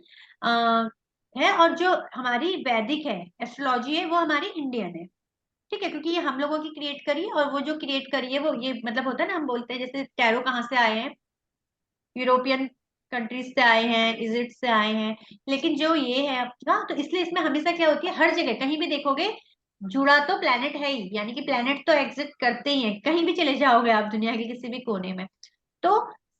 है। और जो हमारी वैदिक है, एस्ट्रोलॉजी है, वो हमारी इंडियन है, ठीक है? क्योंकि ये हम लोगों की क्रिएट करी है, और वो जो क्रिएट करी है वो ये मतलब होता है ना, हम बोलते हैं जैसे टैरो कहाँ से आए हैं, यूरोपियन कंट्रीज से आए हैं, इजिप्ट से आए हैं। लेकिन जो ये है आपका, तो इसलिए इसमें हमेशा क्या होती है, हर जगह कहीं भी देखोगे जुड़ा तो प्लेनेट है ही, यानी कि प्लेनेट तो एग्जिस्ट करते ही हैं, कहीं भी चले जाओगे आप दुनिया के किसी भी कोने में। तो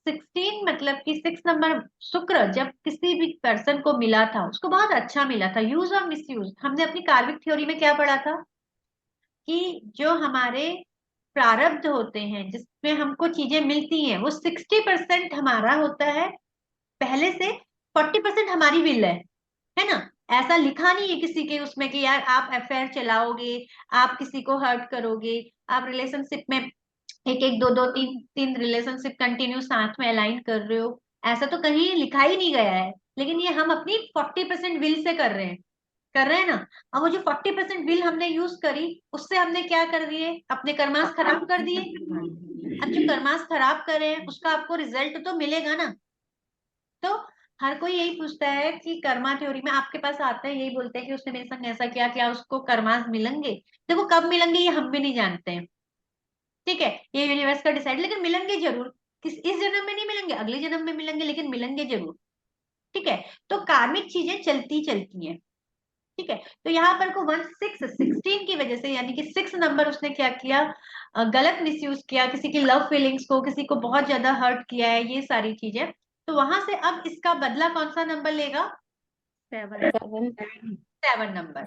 16 मतलब कि 6 नंबर शुक्र जब किसी भी पर्सन को मिला था, उसको बहुत अच्छा मिला था। यूज और मिस यूज, हमने अपनी कार्मिक थ्योरी में क्या पढ़ा था कि जो हमारे प्रारब्ध होते हैं, जिसमें हमको चीजें मिलती हैं, वो 60% हमारा होता है पहले से, 40% हमारी विल है ना। ऐसा लिखा नहीं है किसी के उसमें कि यार आप अफेयर चलाओगे, आप किसी को हर्ट करोगे, आप रिलेशनशिप में एक एक दो दो तीन तीन रिलेशनशिप कंटिन्यू साथ में अलाइन कर रहे हो, ऐसा तो कहीं लिखा ही नहीं गया है। लेकिन ये हम अपनी 40% विल से कर रहे हैं ना। और वो जो 40% विल हमने यूज करी, उससे हमने क्या कर दिए, अपने कर्मास खराब कर दिए। अब जो कर्मास खराब करे हैं उसका आपको रिजल्ट तो मिलेगा ना। तो हर कोई यही पूछता है कि कर्मा थ्योरी में आपके पास आता है, यही बोलते हैं कि उसने मेरे संग ऐसा किया, क्या उसको कर्मास मिलेंगे। देखो कब मिलेंगे ये हम भी नहीं जानते हैं, ठीक है, ये यूनिवर्स का डिसाइड, लेकिन मिलेंगे जरूर। इस जन्म में नहीं मिलेंगे, अगले जन्म में मिलेंगे, लेकिन मिलेंगे जरूर। ठीक है, तो कार्मिक चीजें चलती चलती हैं। ठीक है, तो यहाँ पर को 16 की वजह से, यानी कि 6 नंबर उसने क्या किया, गलत मिसयूज किया, किसी की लव फीलिंग्स को, किसी को बहुत ज्यादा हर्ट किया है, ये सारी चीजें। तो वहां से अब इसका बदला कौन सा नंबर लेगा, 7 नंबर।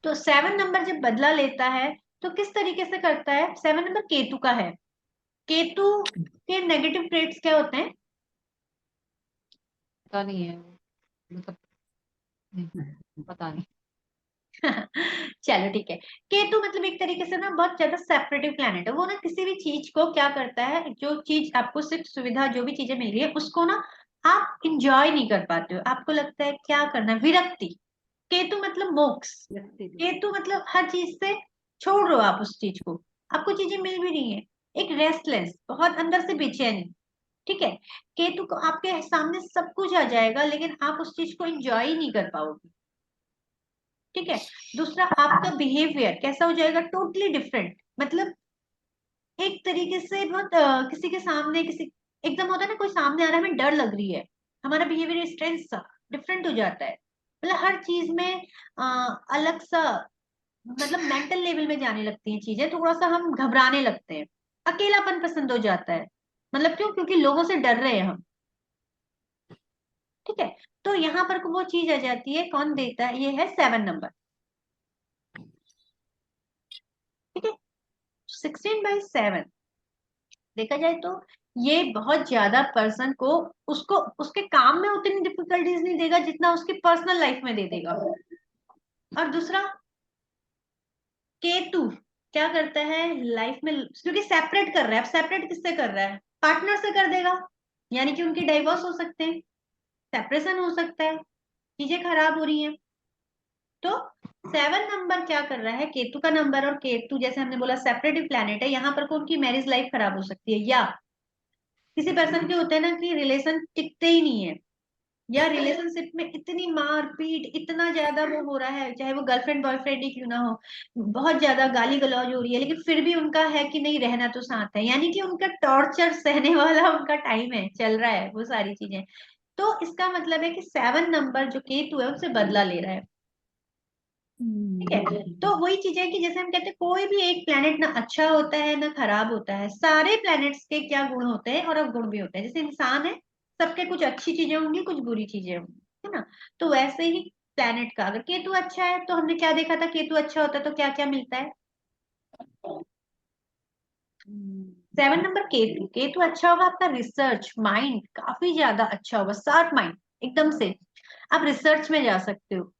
तो 7 नंबर जब बदला लेता है तो किस तरीके से करता है, 7 नंबर केतु का है। केतु के नेगेटिव ट्रेट्स क्या होते हैं, पता नहीं है, मतलब पता नहीं। चलो ठीक है। केतु मतलब एक तरीके से ना बहुत ज्यादा सेपरेटिव प्लैनेट है। वो ना किसी भी चीज को क्या करता है, जो चीज आपको सिर्फ सुविधा, जो भी चीजें मिल रही है उसको ना आप इंजॉय नहीं कर पाते हो, आपको लगता है क्या करना है, विरक्ति। केतु मतलब मोक्ष, केतु मतलब हर चीज से छोड़ रहे हो आप उस चीज को, आपको चीजें मिल भी रही है, एक रेस्टलेस, बहुत अंदर से बेचैनी। ठीक है, केतु को आपके सामने सब कुछ आ जाएगा लेकिन आप उस चीज को एंजॉय ही नहीं कर पाओगे। ठीक है, दूसरा आपका बिहेवियर कैसा हो जाएगा, टोटली डिफरेंट। मतलब एक तरीके से बहुत किसी के सामने, किसी एकदम होता है ना, कोई सामने आ रहा है, हमें डर लग रही है, हमारा बिहेवियर स्ट्रेंथ सा डिफरेंट हो जाता है। मतलब हर चीज में अलग सा, मतलब मेंटल लेवल में जाने लगती हैं चीजें, थोड़ा सा हम घबराने लगते हैं, अकेलापन पसंद हो जाता है। मतलब क्यों, क्योंकि लोगों से डर रहे हैं हम। ठीक है, तो यहाँ पर वो चीज आ जाती है, कौन देता है, ये है 7 नंबर। ठीक है, 16/7 देखा जाए तो ये बहुत ज्यादा पर्सन को, उसको उसके काम में उतनी डिफिकल्टीज नहीं देगा जितना उसकी पर्सनल लाइफ में दे देगा। और दूसरा केतु क्या करता है लाइफ में, क्योंकि सेपरेट कर रहा है, अब सेपरेट किससे कर रहा है, पार्टनर से कर देगा, यानी कि उनके डाइवोर्स हो सकते हैं, सेपरेशन हो सकता है, चीजें खराब हो रही हैं। तो 7 नंबर क्या कर रहा है, केतु का नंबर, और केतु जैसे हमने बोला सेपरेटिव प्लैनेट है, यहाँ पर को उनकी मैरिज लाइफ खराब हो सकती है, या किसी पर्सन के होते हैं ना कि रिलेशन टिकते ही नहीं है, या रिलेशनशिप में इतनी मारपीट, इतना ज्यादा वो हो रहा है, चाहे वो गर्लफ्रेंड बॉयफ्रेंड ही क्यों ना हो, बहुत ज्यादा गाली गलौज हो रही है, लेकिन फिर भी उनका है कि नहीं रहना तो साथ है, यानी कि उनका टॉर्चर सहने वाला उनका टाइम है, चल रहा है वो सारी चीजें। तो इसका मतलब है कि 7 नंबर जो केतु है उससे बदला ले रहा है। ठीक है, तो वही चीज है कि जैसे हम कहते हैं कोई भी एक प्लेनेट ना अच्छा होता है ना खराब होता है, सारे प्लैनेट्स के क्या गुण होते हैं और अवगुण भी होते हैं। जैसे इंसान है, सबके कुछ अच्छी चीजें होंगी, कुछ बुरी चीजें होंगी, है ना। तो वैसे ही प्लैनेट का अगर केतु अच्छा है, तो हमने क्या देखा था, केतु अच्छा होता है तो क्या क्या मिलता है, 7 नंबर केतु, केतु अच्छा होगा, आपका रिसर्च माइंड काफी ज्यादा अच्छा होगा, शार्प माइंड एकदम से, आप रिसर्च में जा सकते हो,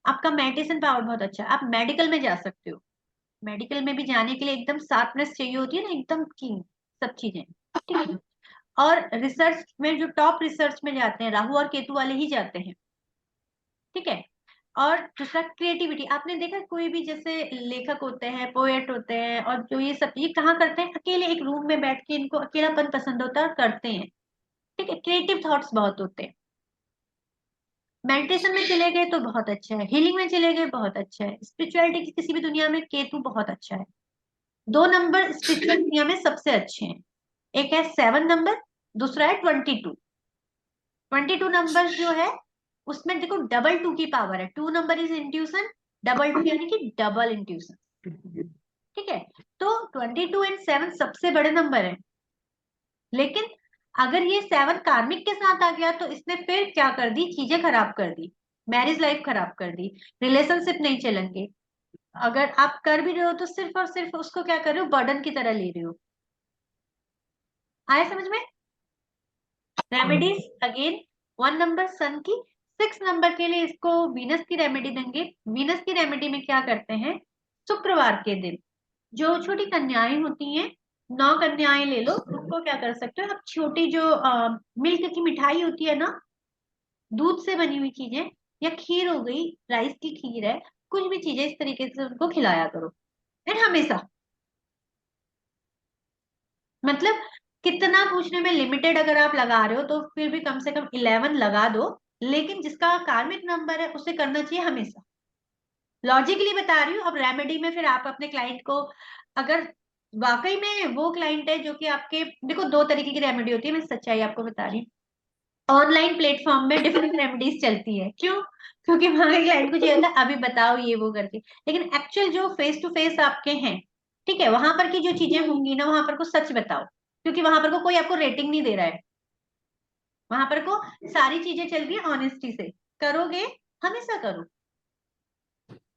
आपका मेडिटेशन पावर बहुत अच्छा है, आप मेडिकल में जा सकते हो, मेडिकल में भी जाने के लिए एकदम शार्पनेस चाहिए होती है ना, एकदम की सब चीजें। ठीक है, और रिसर्च में जो टॉप रिसर्च में जाते हैं राहु और केतु वाले ही जाते हैं। ठीक है, और दूसरा क्रिएटिविटी, आपने देखा कोई भी जैसे लेखक होते हैं, पोएट होते हैं, और जो ये सब ये कहाँ करते हैं, अकेले एक रूम में बैठ के, इनको अकेलापन पसंद होता है और करते हैं। ठीक है, क्रिएटिव थॉट्स बहुत होते हैं। मेडिटेशन में चले गए तो बहुत अच्छा है, हीलिंग में चले गए बहुत अच्छा है, स्पिरिचुअलिटी की किसी भी दुनिया में केतु बहुत अच्छा है। 2 नंबर स्पिरिचुअल दुनिया में सबसे अच्छे हैं, एक है 7 नंबर, दूसरा है 22। 22 नंबर जो है उसमें देखो डबल 2 की पावर है, 2 नंबर इज इंट्यूशन, डबल 2 यानी कि डबल इंट्यूशन। ठीक है, तो 22 एंड 7 सबसे बड़े नंबर है, लेकिन अगर ये 7 कार्मिक के साथ आ गया तो इसने फिर क्या कर दी, चीजें खराब कर दी, मैरिज लाइफ खराब कर दी, रिलेशनशिप नहीं चलेंगे, अगर आप कर भी रहे हो तो सिर्फ और सिर्फ उसको क्या कर रहे हो, बर्डन की तरह ले रहे हो। आया समझ में? रेमेडीज अगेन, 1 नंबर सन की, 6 नंबर के लिए इसको वीनस की रेमेडी देंगे। वीनस की रेमेडी में क्या करते हैं, शुक्रवार के दिन जो छोटी कन्याएं होती हैं, 9 कन्याएं ले लो, उसको क्या कर सकते हो आप, छोटी जो मिल्क की मिठाई होती है ना, दूध से बनी हुई चीजें, या खीर हो गई, राइस की खीर है, कुछ भी चीजें इस तरीके से उनको खिलाया करो। एंड हमेशा, मतलब कितना पूछने में लिमिटेड, अगर आप लगा रहे हो तो फिर भी कम से कम 11 लगा दो, लेकिन जिसका कार्मिक नंबर है उसे करना चाहिए हमेशा। लॉजिकली बता रही हूँ। अब रेमेडी में फिर आप अपने क्लाइंट को, अगर वाकई में वो क्लाइंट है जो कि आपके, देखो 2 तरीके की रेमेडी होती है, मैं सच्चाई आपको बता रही हूँ। ऑनलाइन प्लेटफॉर्म में डिफरेंट रेमेडीज चलती है, क्यों? क्योंकि वहां के क्लाइंट को चाहिए होता है अभी बताओ ये वो करके, लेकिन एक्चुअल जो फेस टू फेस आपके हैं, ठीक है, वहां पर की जो चीजें होंगी ना, वहां पर को सच बताओ, क्योंकि वहां पर को कोई आपको रेटिंग नहीं दे रहा है, वहां पर को सारी चीजें चल रही है ऑनेस्टी से। करोगे, हमेशा करो,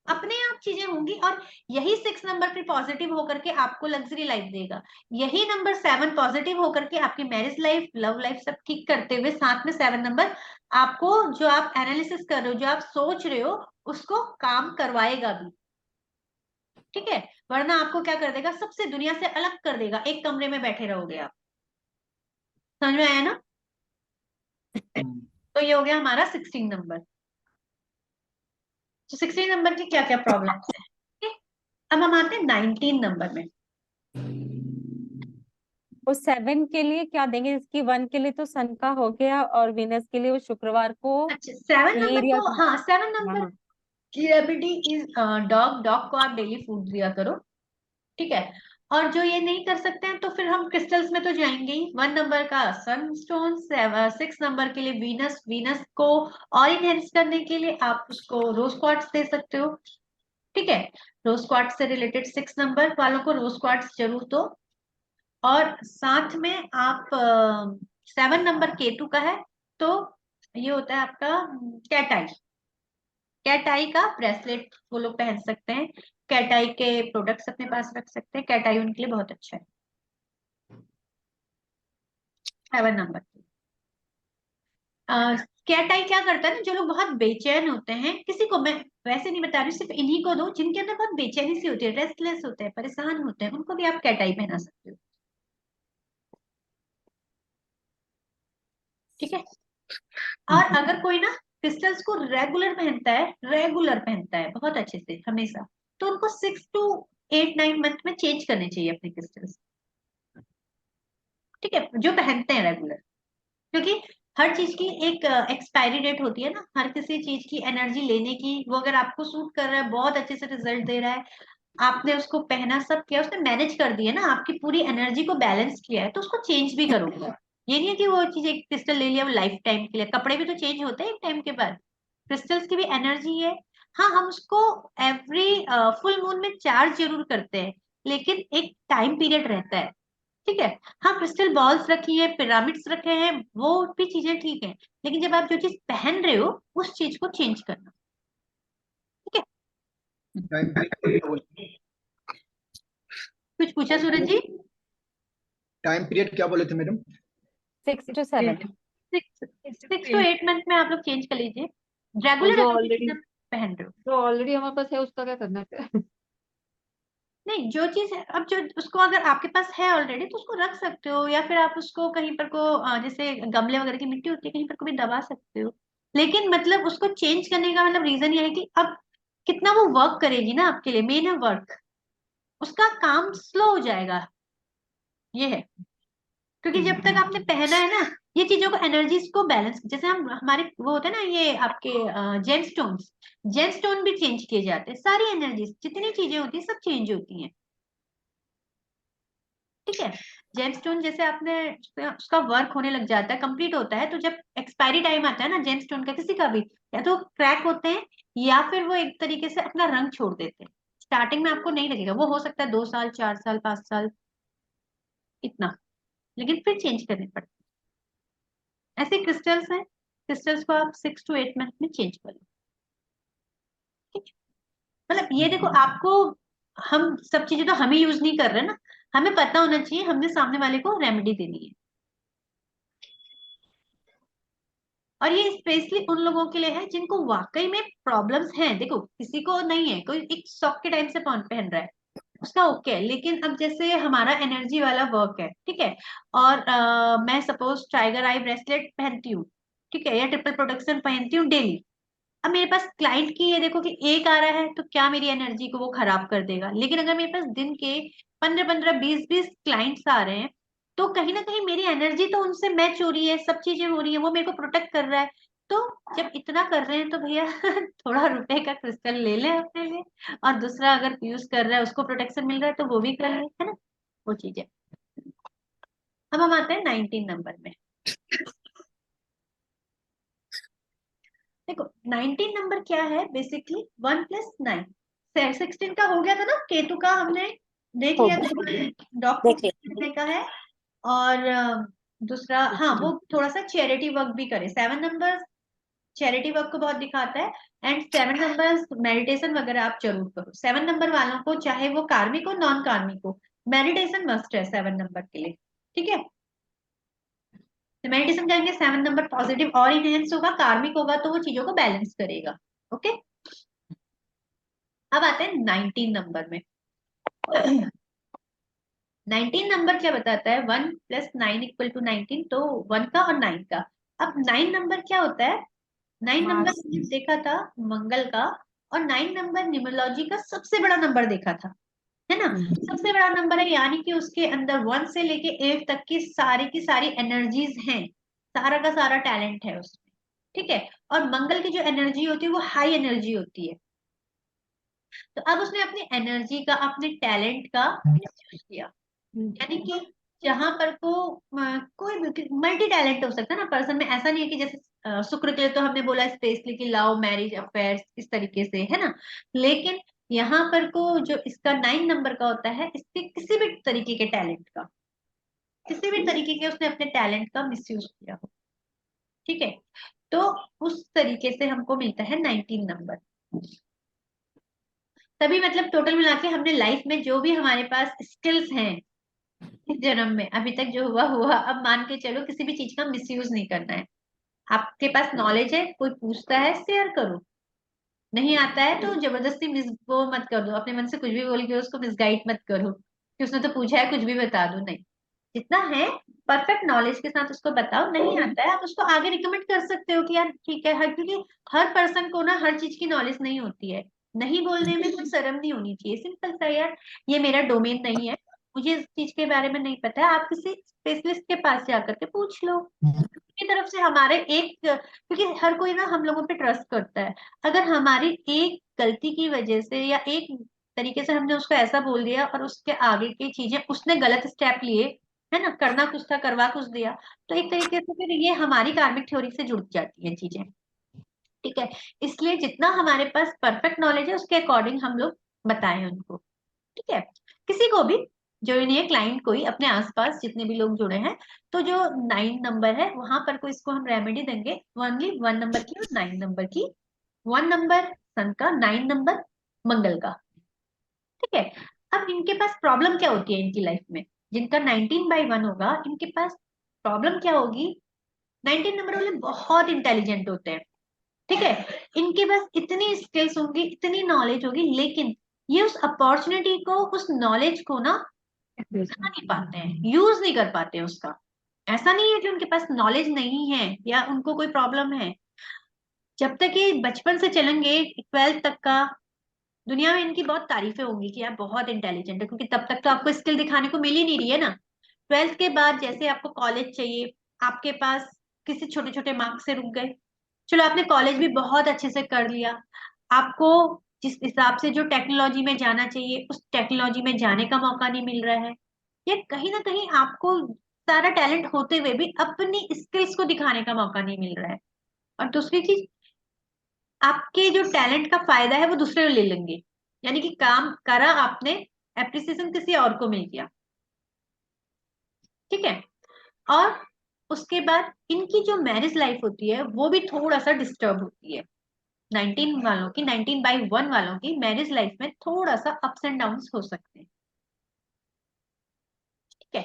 अपने आप चीजें होंगी। और यही 6 नंबर फिर पॉजिटिव होकर के आपको लग्जरी लाइफ देगा। यही नंबर 7 पॉजिटिव होकर के आपकी मैरिज लाइफ, लव लाइफ सब ठीक करते हुए, साथ में 7 नंबर आपको, जो आप एनालिसिस कर रहे हो, जो आप सोच रहे हो, उसको काम करवाएगा भी, ठीक है। वरना आपको क्या कर देगा, सबसे दुनिया से अलग कर देगा, एक कमरे में बैठे रहोगे आप। समझ में आया ना? तो ये हो गया हमारा 16 नंबर। तो 16 नंबर की क्या क्या प्रॉब्लम्स है, ठीक है। अब हम आते हैं 19 नंबर में। वो 7 के लिए क्या देंगे, इसकी 1 के लिए तो सन का हो गया, और वीनस के लिए वो शुक्रवार को अच्छा, 7 नंबर खीर या को, हाँ 7 नंबर हाँ की रेमेडी इज डॉग। डॉग को आप डेली फूड दिया करो, ठीक है। और जो ये नहीं कर सकते हैं तो फिर हम क्रिस्टल्स में तो जाएंगे ही। 1 नंबर का सनस्टोन, 6 नंबर के लिए वीनस। वीनस को और इनहेंस करने के लिए आप उसको रोज क्वार्ट्स दे सकते हो, ठीक है। रोज क्वार्ट्स से रिलेटेड 6 नंबर वालों को रोज क्वार्ट्स जरूर दो। और साथ में आप 7 नंबर केतु का है, तो ये होता है आपका कैटाई। कैटाई का ब्रेसलेट वो लोग पहन सकते हैं, कैटाई के प्रोडक्ट्स अपने पास रख सकते हैं, कैटाई उनके लिए बहुत अच्छा है। 7 नंबर कैटाई क्या करता है ना, जो लोग बहुत बेचैन होते हैं, किसी को, मैं वैसे नहीं बता रही हूँ, सिर्फ इन्हीं को दो जिनके अंदर बहुत बेचैनी सी होती है, रेस्टलेस होते हैं, परेशान होते हैं, उनको भी आप कैटाई पहना सकते हो, ठीक है। और अगर कोई ना क्रिस्टल्स को रेगुलर पहनता है बहुत अच्छे से हमेशा, तो उनको 6 to 8 9 मंथ में चेंज करने चाहिए अपने क्रिस्टल्स, ठीक है, जो पहनते हैं रेगुलर। क्योंकि हर चीज की एक एक्सपायरी डेट होती है ना, हर किसी चीज की एनर्जी लेने की। वो अगर आपको सूट कर रहा है, बहुत अच्छे से रिजल्ट दे रहा है, आपने उसको पहना, सब किया, उसने मैनेज कर दिया ना, आपकी पूरी एनर्जी को बैलेंस किया है, तो उसको चेंज भी करोगे। ये नहीं है कि वो चीज एक क्रिस्टल ले लिया वो लाइफ टाइम के लिए, कपड़े भी तो चेंज होते हैं एक टाइम के बाद, क्रिस्टल्स की भी एनर्जी है। हाँ, हम उसको एवरी फुल मून में चार्ज जरूर करते हैं, लेकिन एक टाइम पीरियड रहता है, ठीक है। हाँ, क्रिस्टल बॉल्स रखी है, पिरामिड्स रखे हैं, वो भी चीजें ठीक है, लेकिन जब आप जो चीज पहन रहे हो उस चीज को चेंज करना, ठीक है। टाइम पीरियड क्या बोले? कुछ पूछा सूरज जी? टाइम पीरियड क्या बोले थे मैडम? 6 to 7। 6 to 8 मंथ में आप लोग चेंज कर लीजिए, और रेगुलर जो अगर ऑलरेडी चीज आप पहन रहे हो। जो ऑलरेडी हमारे पास है उसका क्या करना है? नहीं, जो चीज है, अब जो उसको अगर आपके पास है ऑलरेडी तो उसको रख सकते हो, या फिर आप उसको कहीं पर को जैसे गमले वगैरह की मिट्टी होती है, कहीं पर को भी दबा सकते हो। लेकिन मतलब उसको चेंज करने का मतलब रीजन ये है कि अब कितना वो वर्क करेगी ना आपके लिए, मेन है वर्क, उसका काम स्लो हो जाएगा, ये है। क्योंकि जब तक आपने पहना है ना, ये चीजों को, एनर्जीज को बैलेंस, जैसे हम हमारे वो होते हैं ना, ये आपके जेमस्टोन भी चेंज किए जाते हैं, सारी एनर्जीज जितनी चीजें होती है सब चेंज होती हैं, ठीक है। जेमस्टोन जैसे आपने उसका वर्क होने लग जाता है, कंप्लीट होता है, तो जब एक्सपायरी टाइम आता है ना जेमस्टोन का, किसी का भी, या तो क्रैक होते हैं, या फिर वो एक तरीके से अपना रंग छोड़ देते हैं। स्टार्टिंग में आपको नहीं लगेगा, वो हो सकता है 2 साल, 4 साल, 5 साल, इतना, लेकिन फिर चेंज करने पड़ते हैं। ऐसे क्रिस्टल्स हैं, क्रिस्टल्स को आप 6 to 8 मंथ में चेंज कर लो, ठीक है। मतलब ये देखो, आपको हम सब चीजें तो हम ही यूज नहीं कर रहे ना, हमें पता होना चाहिए हमने सामने वाले को रेमेडी देनी है। और ये स्पेशली उन लोगों के लिए है जिनको वाकई में प्रॉब्लम्स हैं। देखो किसी को नहीं है, कोई एक शौक के टाइम से पहन रहा है उसका ओके है, लेकिन अब जैसे हमारा एनर्जी वाला वर्क है, ठीक है, और मैं सपोज टाइगर आई ब्रेसलेट पहनती हूँ, ठीक है, या ट्रिपल प्रोटेक्शन पहनती हूँ डेली। अब मेरे पास क्लाइंट की ये देखो कि एक आ रहा है तो क्या मेरी एनर्जी को वो खराब कर देगा, लेकिन अगर मेरे पास दिन के 15-15 20-20 क्लाइंट्स आ रहे हैं तो कहीं ना कहीं मेरी एनर्जी तो उनसे मैच हो रही है, सब चीजें हो रही है, वो मेरे को प्रोटेक्ट कर रहा है। तो जब इतना कर रहे हैं तो भैया थोड़ा रुपए का क्रिस्टल ले लें अपने लिए, और दूसरा अगर यूज कर रहा है उसको प्रोटेक्शन मिल रहा है तो वो भी कर ले, है ना, वो चीज है। अब हम आते हैं 19 नंबर में। देखो 19 नंबर क्या है, बेसिकली 1+9। 16 का हो गया था ना, केतु का हमने देख हो लिया गया, था, डॉग देख लिया। को का है। और दूसरा, हाँ, वो थोड़ा सा चैरिटी वर्क भी करे। 7 नंबर चैरिटी वर्क को बहुत दिखाता है, एंड 7 नंबर मेडिटेशन वगैरह आप जरूर करो। 7 नंबर वालों को, चाहे वो कार्मिक हो नॉन कार्मिक हो, मेडिटेशन मस्ट है 7 नंबर के लिए, ठीक है। तो मेडिटेशन करेंगे 7 नंबर पॉजिटिव और इनहेंस होगा, कार्मिक होगा तो वो चीजों को बैलेंस करेगा। ओके, अब आते हैं 19 नंबर में। 19 नंबर क्या बताता है, 1+9 = 19, तो 1 का और 9 का। अब 9 नंबर क्या होता है, 9 नंबर मार्स। हमने देखा था मंगल का, और 9 नंबर न्यूमरोलॉजी का सबसे बड़ा नंबर देखा था, है ना, सबसे बड़ा नंबर है, यानी कि उसके अंदर 1 से लेके 8 तक की सारी एनर्जीज हैं, सारा का सारा टैलेंट है उसमें, ठीक है। और मंगल की जो एनर्जी होती है वो हाई एनर्जी होती है। तो अब उसने अपनी एनर्जी का, अपने टैलेंट का मिसयूज किया, यानी कि जहां पर को कोई मल्टी टैलेंट हो सकता है ना पर्सन में, ऐसा नहीं है कि जैसे शुक्र के लिए तो हमने बोला स्पेशली कि लव मैरिज अफेयर्स इस तरीके से, है ना, लेकिन यहाँ पर को जो इसका 9 नंबर का होता है, इसके किसी भी तरीके के टैलेंट का, किसी भी तरीके के उसने अपने टैलेंट का मिसयूज किया हो, ठीक है, तो उस तरीके से हमको मिलता है 19 नंबर। तभी मतलब टोटल मिला के हमने लाइफ में जो भी हमारे पास स्किल्स हैं इस जन्म में, अभी तक जो हुआ हुआ, अब मान के चलो किसी भी चीज का मिसयूज नहीं करना है। आपके पास नॉलेज है, कोई पूछता है शेयर करो, नहीं आता है तो जबरदस्ती मिस वो मत कर दो, अपने मन से कुछ भी बोल के उसको मिसगाइड मत करो कि उसने तो पूछा है कुछ भी बता दो, नहीं, जितना है परफेक्ट नॉलेज के साथ उसको बताओ। नहीं आता है आप उसको आगे रिकमेंड कर सकते हो कि यार ठीक है, हर, क्योंकि हर पर्सन को ना हर चीज की नॉलेज नहीं होती है, नहीं बोलने में कोई शर्म नहीं होनी चाहिए, सिंपल सा, यार ये मेरा डोमेन नहीं है, मुझे इस चीज के बारे में नहीं पता है, आप किसी स्पेशलिस्ट के पास जाकर के पूछ लो। की तरफ से हमारे एक, क्योंकि हर कोई ना हम लोगों पे ट्रस्ट करता है, अगर हमारी एक गलती की वजह से या एक तरीके से हमने उसको ऐसा बोल दिया और उसके आगे की चीजें उसने गलत स्टेप लिए, है ना, करना कुछ था करवा कुछ दिया, तो एक तरीके से फिर ये हमारी कार्मिक थ्योरी से जुड़ जाती है चीजें, ठीक है। इसलिए जितना हमारे पास परफेक्ट नॉलेज है उसके अकॉर्डिंग हम लोग बताएं उनको, ठीक है। किसी को भी, जो इन्हें क्लाइंट को ही, अपने आसपास जितने भी लोग जुड़े हैं, तो जो 9 नंबर है वहां पर को इसको हम रेमेडी देंगे, ओनली 1 नंबर की और 9 नंबर की। 1 नंबर सन का, 9 नंबर मंगल का, ठीक है। अब इनके पास प्रॉब्लम क्या होती है इनकी लाइफ में, जिनका 19/1 होगा इनके पास प्रॉब्लम क्या होगी। 19 नंबर वाले बहुत इंटेलिजेंट होते हैं, ठीक है, इनके पास इतनी स्किल्स होंगी, इतनी नॉलेज होगी, लेकिन ये उस अपॉर्चुनिटी को, उस नॉलेज को ना उठा नहीं पाते हैं, यूज नहीं कर पाते हैं उसका। ऐसा नहीं है कि उनके पास नॉलेज नहीं है या उनको कोई प्रॉब्लम है, जब तक ये बचपन से चलेंगे 12th तक का, दुनिया में इनकी बहुत तारीफें होंगी कि यार बहुत इंटेलिजेंट है, क्योंकि तब तक तो आपको स्किल दिखाने को मिल ही नहीं रही है ना। 12th के बाद जैसे आपको कॉलेज चाहिए, आपके पास किसी छोटे छोटे मार्क्स से रुक गए, चलो आपने कॉलेज भी बहुत अच्छे से कर लिया, आपको जिस हिसाब से जो टेक्नोलॉजी में जाना चाहिए उस टेक्नोलॉजी में जाने का मौका नहीं मिल रहा है, या कहीं ना कहीं आपको सारा टैलेंट होते हुए भी अपनी स्किल्स को दिखाने का मौका नहीं मिल रहा है। और दूसरी चीज, आपके जो टैलेंट का फायदा है वो दूसरे ले लेंगे, यानी कि काम करा आपने, एप्रिसिएशन किसी और को मिल गया, ठीक है। और उसके बाद इनकी जो मैरिज लाइफ होती है वो भी थोड़ा सा डिस्टर्ब होती है, 19 वालों की, 19/1 वालों की मैरिज लाइफ में थोड़ा सा अप्स एंड डाउन्स हो सकते हैं। ठीक है,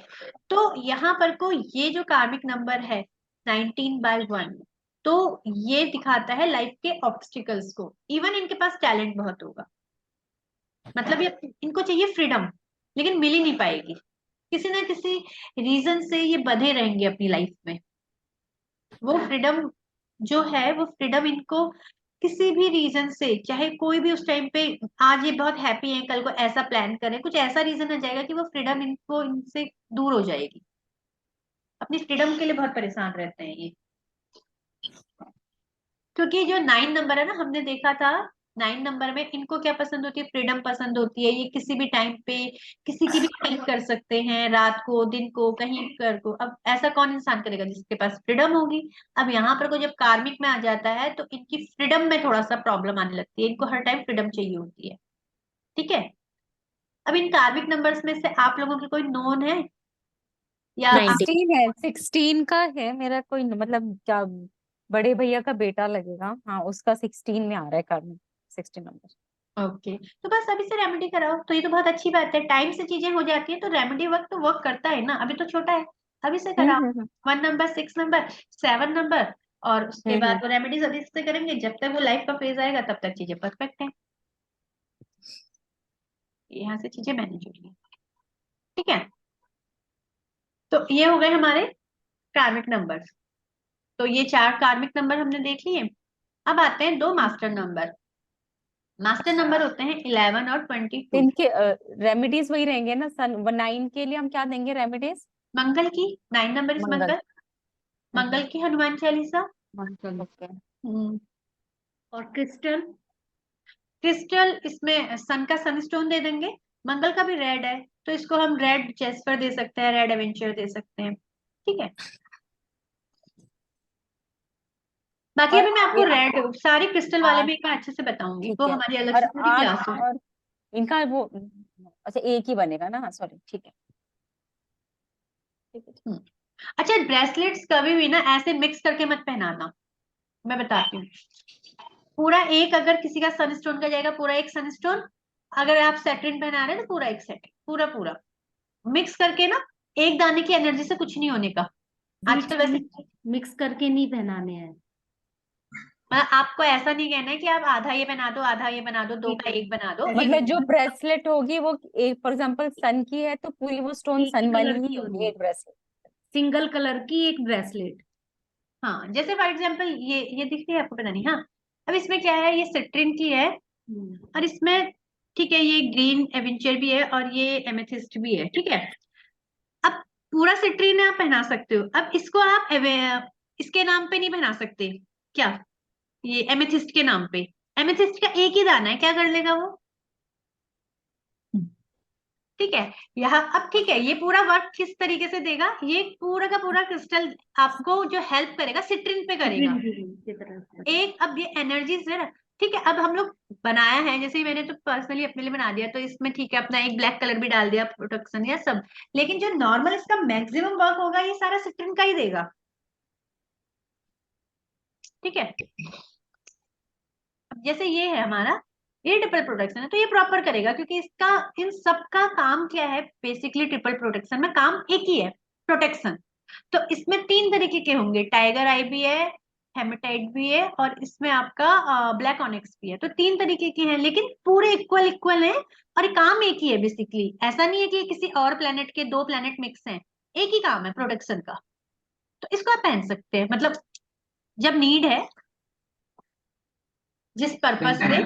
तो यहाँ पर को ये जो कार्मिक नंबर है 19/1, तो ये दिखाता है लाइफ के ऑब्स्टिकल्स को। इवन इनके पास टैलेंट बहुत होगा, मतलब ये इनको चाहिए फ्रीडम, लेकिन मिल ही नहीं पाएगी। किसी ना किसी रीजन से ये बंधे रहेंगे अपनी लाइफ में। वो फ्रीडम जो है, वो फ्रीडम इनको किसी भी रीजन से, चाहे कोई भी उस टाइम पे, आज ये बहुत हैप्पी है, कल को ऐसा प्लान करें, कुछ ऐसा रीजन आ जाएगा कि वो फ्रीडम इनको इनसे दूर हो जाएगी। अपनी फ्रीडम के लिए बहुत परेशान रहते हैं ये। क्योंकि जो 9 नंबर है ना, हमने देखा था 9 नंबर में इनको क्या पसंद होती है, फ्रीडम पसंद होती है। ये किसी भी टाइम पे किसी की भी हेल्प कर सकते हैं, रात को, दिन को, कहीं कर को। अब ऐसा कौन इंसान करेगा जिसके पास फ्रीडम होगी। अब यहाँ पर को जब कार्मिक में आ जाता है तो इनकी फ्रीडम में थोड़ा सा प्रॉब्लम आने लगती है, इनको हर टाइम फ्रीडम चाहिए होती है। ठीक है, अब इन कार्मिक नंबर्स में से आप लोगों की कोई नोन है या आप 16 है, 16 का है मेरा कोई, मतलब क्या बड़े भैया का बेटा लगेगा, हाँ उसका 16 में आ रहा है कर्म, 16 नंबर। ओके, तो बस अभी से रेमेडी कराओ तो ये तो बहुत अच्छी बात है। टाइम से चीजें हो जाती है तो रेमेडी वक्त तो वर्क करता है ना। अभी तो छोटा है, अभी से कराओ। हम्म 1 नंबर, 6 नंबर, 7 नंबर, और उसके बाद हम्म वो रेमेडीज अभी से करेंगे। जब तक वो लाइफ का फेज आएगा तब तक चीजें परफेक्ट है। यहाँ से चीजें मैनेज हो रही है। ठीक है, तो ये हो गए हमारे कार्मिक नंबर। तो ये 4 कार्मिक नंबर हमने देख लिए। अब आते हैं 2 मास्टर नंबर। मास्टर नंबर होते हैं 11 और 22। इनके रेमेडीज वही रहेंगे ना सन 9 के लिए हम क्या देंगे रेमेडीज? मंगल की, 9 नंबर इस मंगल। मंगल, मंगल की हनुमान चालीसा। मंगल। ओके। हम्म, और क्रिस्टल? क्रिस्टल इसमें सन का सनस्टोन दे देंगे। मंगल का भी रेड है तो इसको हम रेड जेस्पर दे सकते हैं, रेड एवेंचर दे सकते हैं। ठीक है, बाकी और अभी मैं आपको रेड सारी क्रिस्टल वाले आठ, में एक बार अच्छे से बताऊंगी, ठीक वो है। हमारी अलग और से पूरी 8 क्लास है। और इनका वो, अच्छा एक ही बनेगा ना, हाँ सॉरी, ठीक है ठीक है। हम्म, अच्छा, ब्रेसलेट्स कभी भी ना ऐसे मिक्स करके मत पहनाना, मैं बताती हूँ। पूरा एक, अगर किसी का सनस्टोन का जाएगा पूरा एक सनस्टोन, अगर आप सेट्रिन पहना रहे हैं तो पूरा एक सेट, पूरा पूरा मिक्स करके ना, एक दाने की एनर्जी से कुछ नहीं होने का। आजकल वैसे मिक्स करके नहीं पहनाने हैं। मतलब आपको ऐसा नहीं कहना है कि आप आधा ये बना दो, आधा ये बना दो, 2 का 1 बना दो। मतलब जो ब्रेसलेट होगी वो एक फॉर एग्जांपल सन की है तो पूरी वो स्टोन एक ही सन वाली कलर ही की होगी, होगी, एक ब्रेसलेट। सिंगल कलर की एक ब्रेसलेट। हाँ, जैसे फॉर एग्जाम्पल ये दिख रही है आपको, पता नहीं। हाँ, अब इसमें क्या है, ये सिट्रिन की है, और इसमें ठीक है ये ग्रीन एवेंचर भी है और ये एमेथिस्ट भी है। ठीक है, अब पूरा सिट्रिन आप पहना सकते हो। अब इसको आप इसके नाम पे नहीं पहना सकते क्या, ये एमेथिस्ट के नाम पे। एमेथिस्ट का एक ही दाना है, क्या कर लेगा वो। ठीक है, यहाँ अब ठीक है, ये पूरा वर्क किस तरीके से देगा, ये पूरा का पूरा क्रिस्टल आपको जो हेल्प करेगा सिट्रिन पे करेगा। की तरह से। एक, अब ये एनर्जीज है ना। ठीक है, अब हम लोग बनाया है, जैसे मैंने तो पर्सनली अपने लिए बना दिया, तो इसमें ठीक है अपना एक ब्लैक कलर भी डाल दिया, प्रोटेक्शन या सब। लेकिन जो नॉर्मल इसका मैक्सिमम वर्क होगा ये सारा सिट्रिन का ही देगा। ठीक है, अब जैसे ये है हमारा, ये ट्रिपल प्रोटेक्शन है तो ये प्रॉपर करेगा, क्योंकि इसका इन सब का काम क्या है, बेसिकली ट्रिपल प्रोटेक्शन में काम एक ही है, प्रोटेक्शन। तो इसमें 3 तरीके के होंगे, टाइगर आई भी है, हेमेटाइट भी है, और इसमें आपका ब्लैक ऑनिक्स भी है। तो 3 तरीके के हैं, लेकिन पूरे इक्वल इक्वल हैं, और ये काम एक ही है बेसिकली। ऐसा नहीं है कि किसी और प्लेनेट के 2 प्लेनेट मिक्स हैं, एक ही काम है प्रोटेक्शन का। तो इसको आप पहन सकते हैं, मतलब जब नीड है, जिस पर्पज से,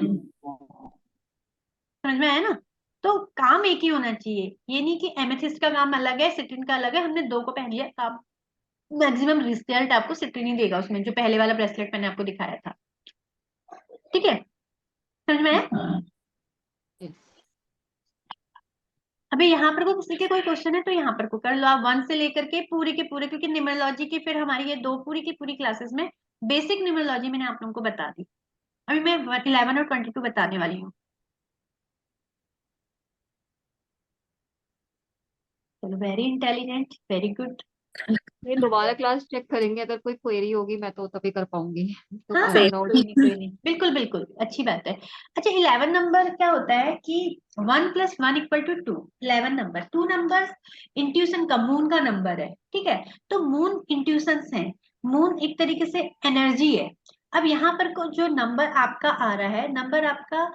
समझ में आया ना। तो काम एक ही होना चाहिए, ये नहीं कि एमेथिस्ट का काम अलग है, सिट्रिन का अलग है, हमने 2 को पहन लिया, काम मैक्सिमम रिजल्ट आपको सिट्रिन ही देगा उसमें, जो पहले वाला ब्रेसलेट मैंने आपको दिखाया था। ठीक है, समझ में आया। अभी यहाँ पर को किसी के कोई क्वेश्चन है तो यहाँ पर को कर लो आप, 1 से लेकर के पूरे के पूरे, क्योंकि न्यूमरोलॉजी की फिर हमारी ये 2 पूरी की पूरी क्लासेस में बेसिक न्यूमरोलॉजी मैंने आप लोगों को बता दी। अभी मैं 11 और 22 बताने वाली हूँ। चलो, वेरी इंटेलिजेंट, वेरी गुड। ये दोबारा क्लास चेक करेंगे, अगर कोई क्वेरी होगी मैं तो तभी कर पाऊंगी, तो हाँ काफी Safe. डाउट। कोई नहीं, बिल्कुल बिल्कुल अच्छी बात है। अच्छा 11 नंबर क्या होता है कि 1+1=2। 11 नंबर, 2 नंबर इंट्यूशन का, मून का नंबर है, ठीक है। तो मून इंट्यूशंस है, मून एक तरीके से एनर्जी है। अब यहाँ पर जो नंबर आपका आ रहा है, नंबर आपका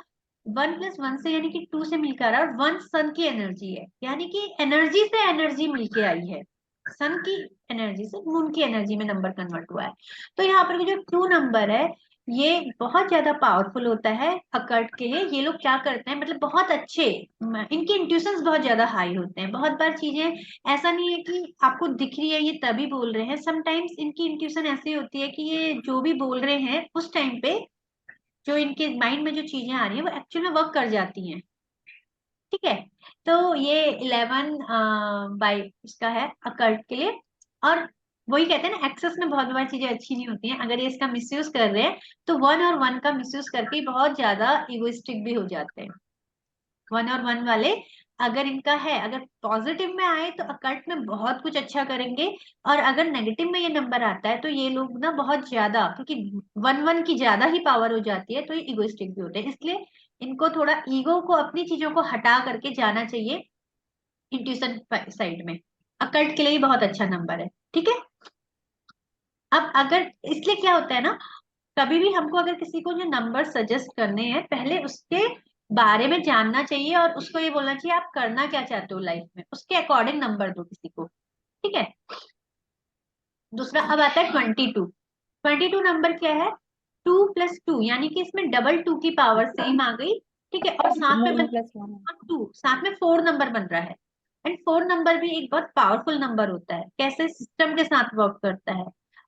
1+1 से यानी कि 2 से मिलकर आ रहा है, और 1 सन की एनर्जी है, यानी कि एनर्जी से एनर्जी मिलके आई है, सन की एनर्जी से मून की एनर्जी में नंबर कन्वर्ट हुआ है। तो यहाँ पर जो 2 नंबर है ये बहुत ज्यादा पावरफुल होता है अकर्ट के लिए। ये लोग क्या करते हैं, मतलब बहुत अच्छे, इनके इंट्यूशंस बहुत ज्यादा हाई होते हैं। बहुत बार चीजें ऐसा नहीं है कि आपको दिख रही है ये तभी बोल रहे हैं, समटाइम्स इनकी इंट्यूशन ऐसी होती है कि ये जो भी बोल रहे हैं उस टाइम पे जो इनके माइंड में जो चीजें आ रही है वो एक्चुअल में वर्क कर जाती हैं, ठीक है। तो ये 11 बाई इसका है अकल्ट के लिए। और वही कहते हैं ना, एक्सेस में बहुत बार चीजें अच्छी नहीं होती हैं। अगर ये इसका मिसयूज कर रहे हैं तो 1 और 1 का मिसयूज करके बहुत ज्यादा इगोइस्टिक भी हो जाते हैं। 1 और 1 वाले अगर इनका है, अगर पॉजिटिव में आए तो अकल्ट में बहुत कुछ अच्छा करेंगे, और अगर नेगेटिव में ये नंबर आता है तो ये लोग ना बहुत ज्यादा, क्योंकि 1 की ज्यादा ही पावर हो जाती है तो ये इगोइस्टिक भी होते हैं। इसलिए इनको थोड़ा ईगो को, अपनी चीजों को हटा करके जाना चाहिए इंट्यूशन साइड में। अकल्ट के लिए ही बहुत अच्छा नंबर है, ठीक है। अब अगर इसलिए क्या होता है ना, कभी भी हमको अगर किसी को जो नंबर सजेस्ट करने हैं पहले उसके बारे में जानना चाहिए, और उसको ये बोलना चाहिए आप करना क्या चाहते हो लाइफ में, उसके अकॉर्डिंग नंबर दो किसी को, ठीक है। दूसरा अब आता है 22। 22 नंबर क्या है, 2+2, यानी कि इसमें डबल 2 की पावर सेम आ गई, ठीक है। और साथ में मून प्लस 1। 2, साथ में 4 नंबर बन रहा है। एंड 4 नंबर भी एक बहुत पावरफुल नंबर होता है, कैसे सिस्टम के साथ वर्क करता है।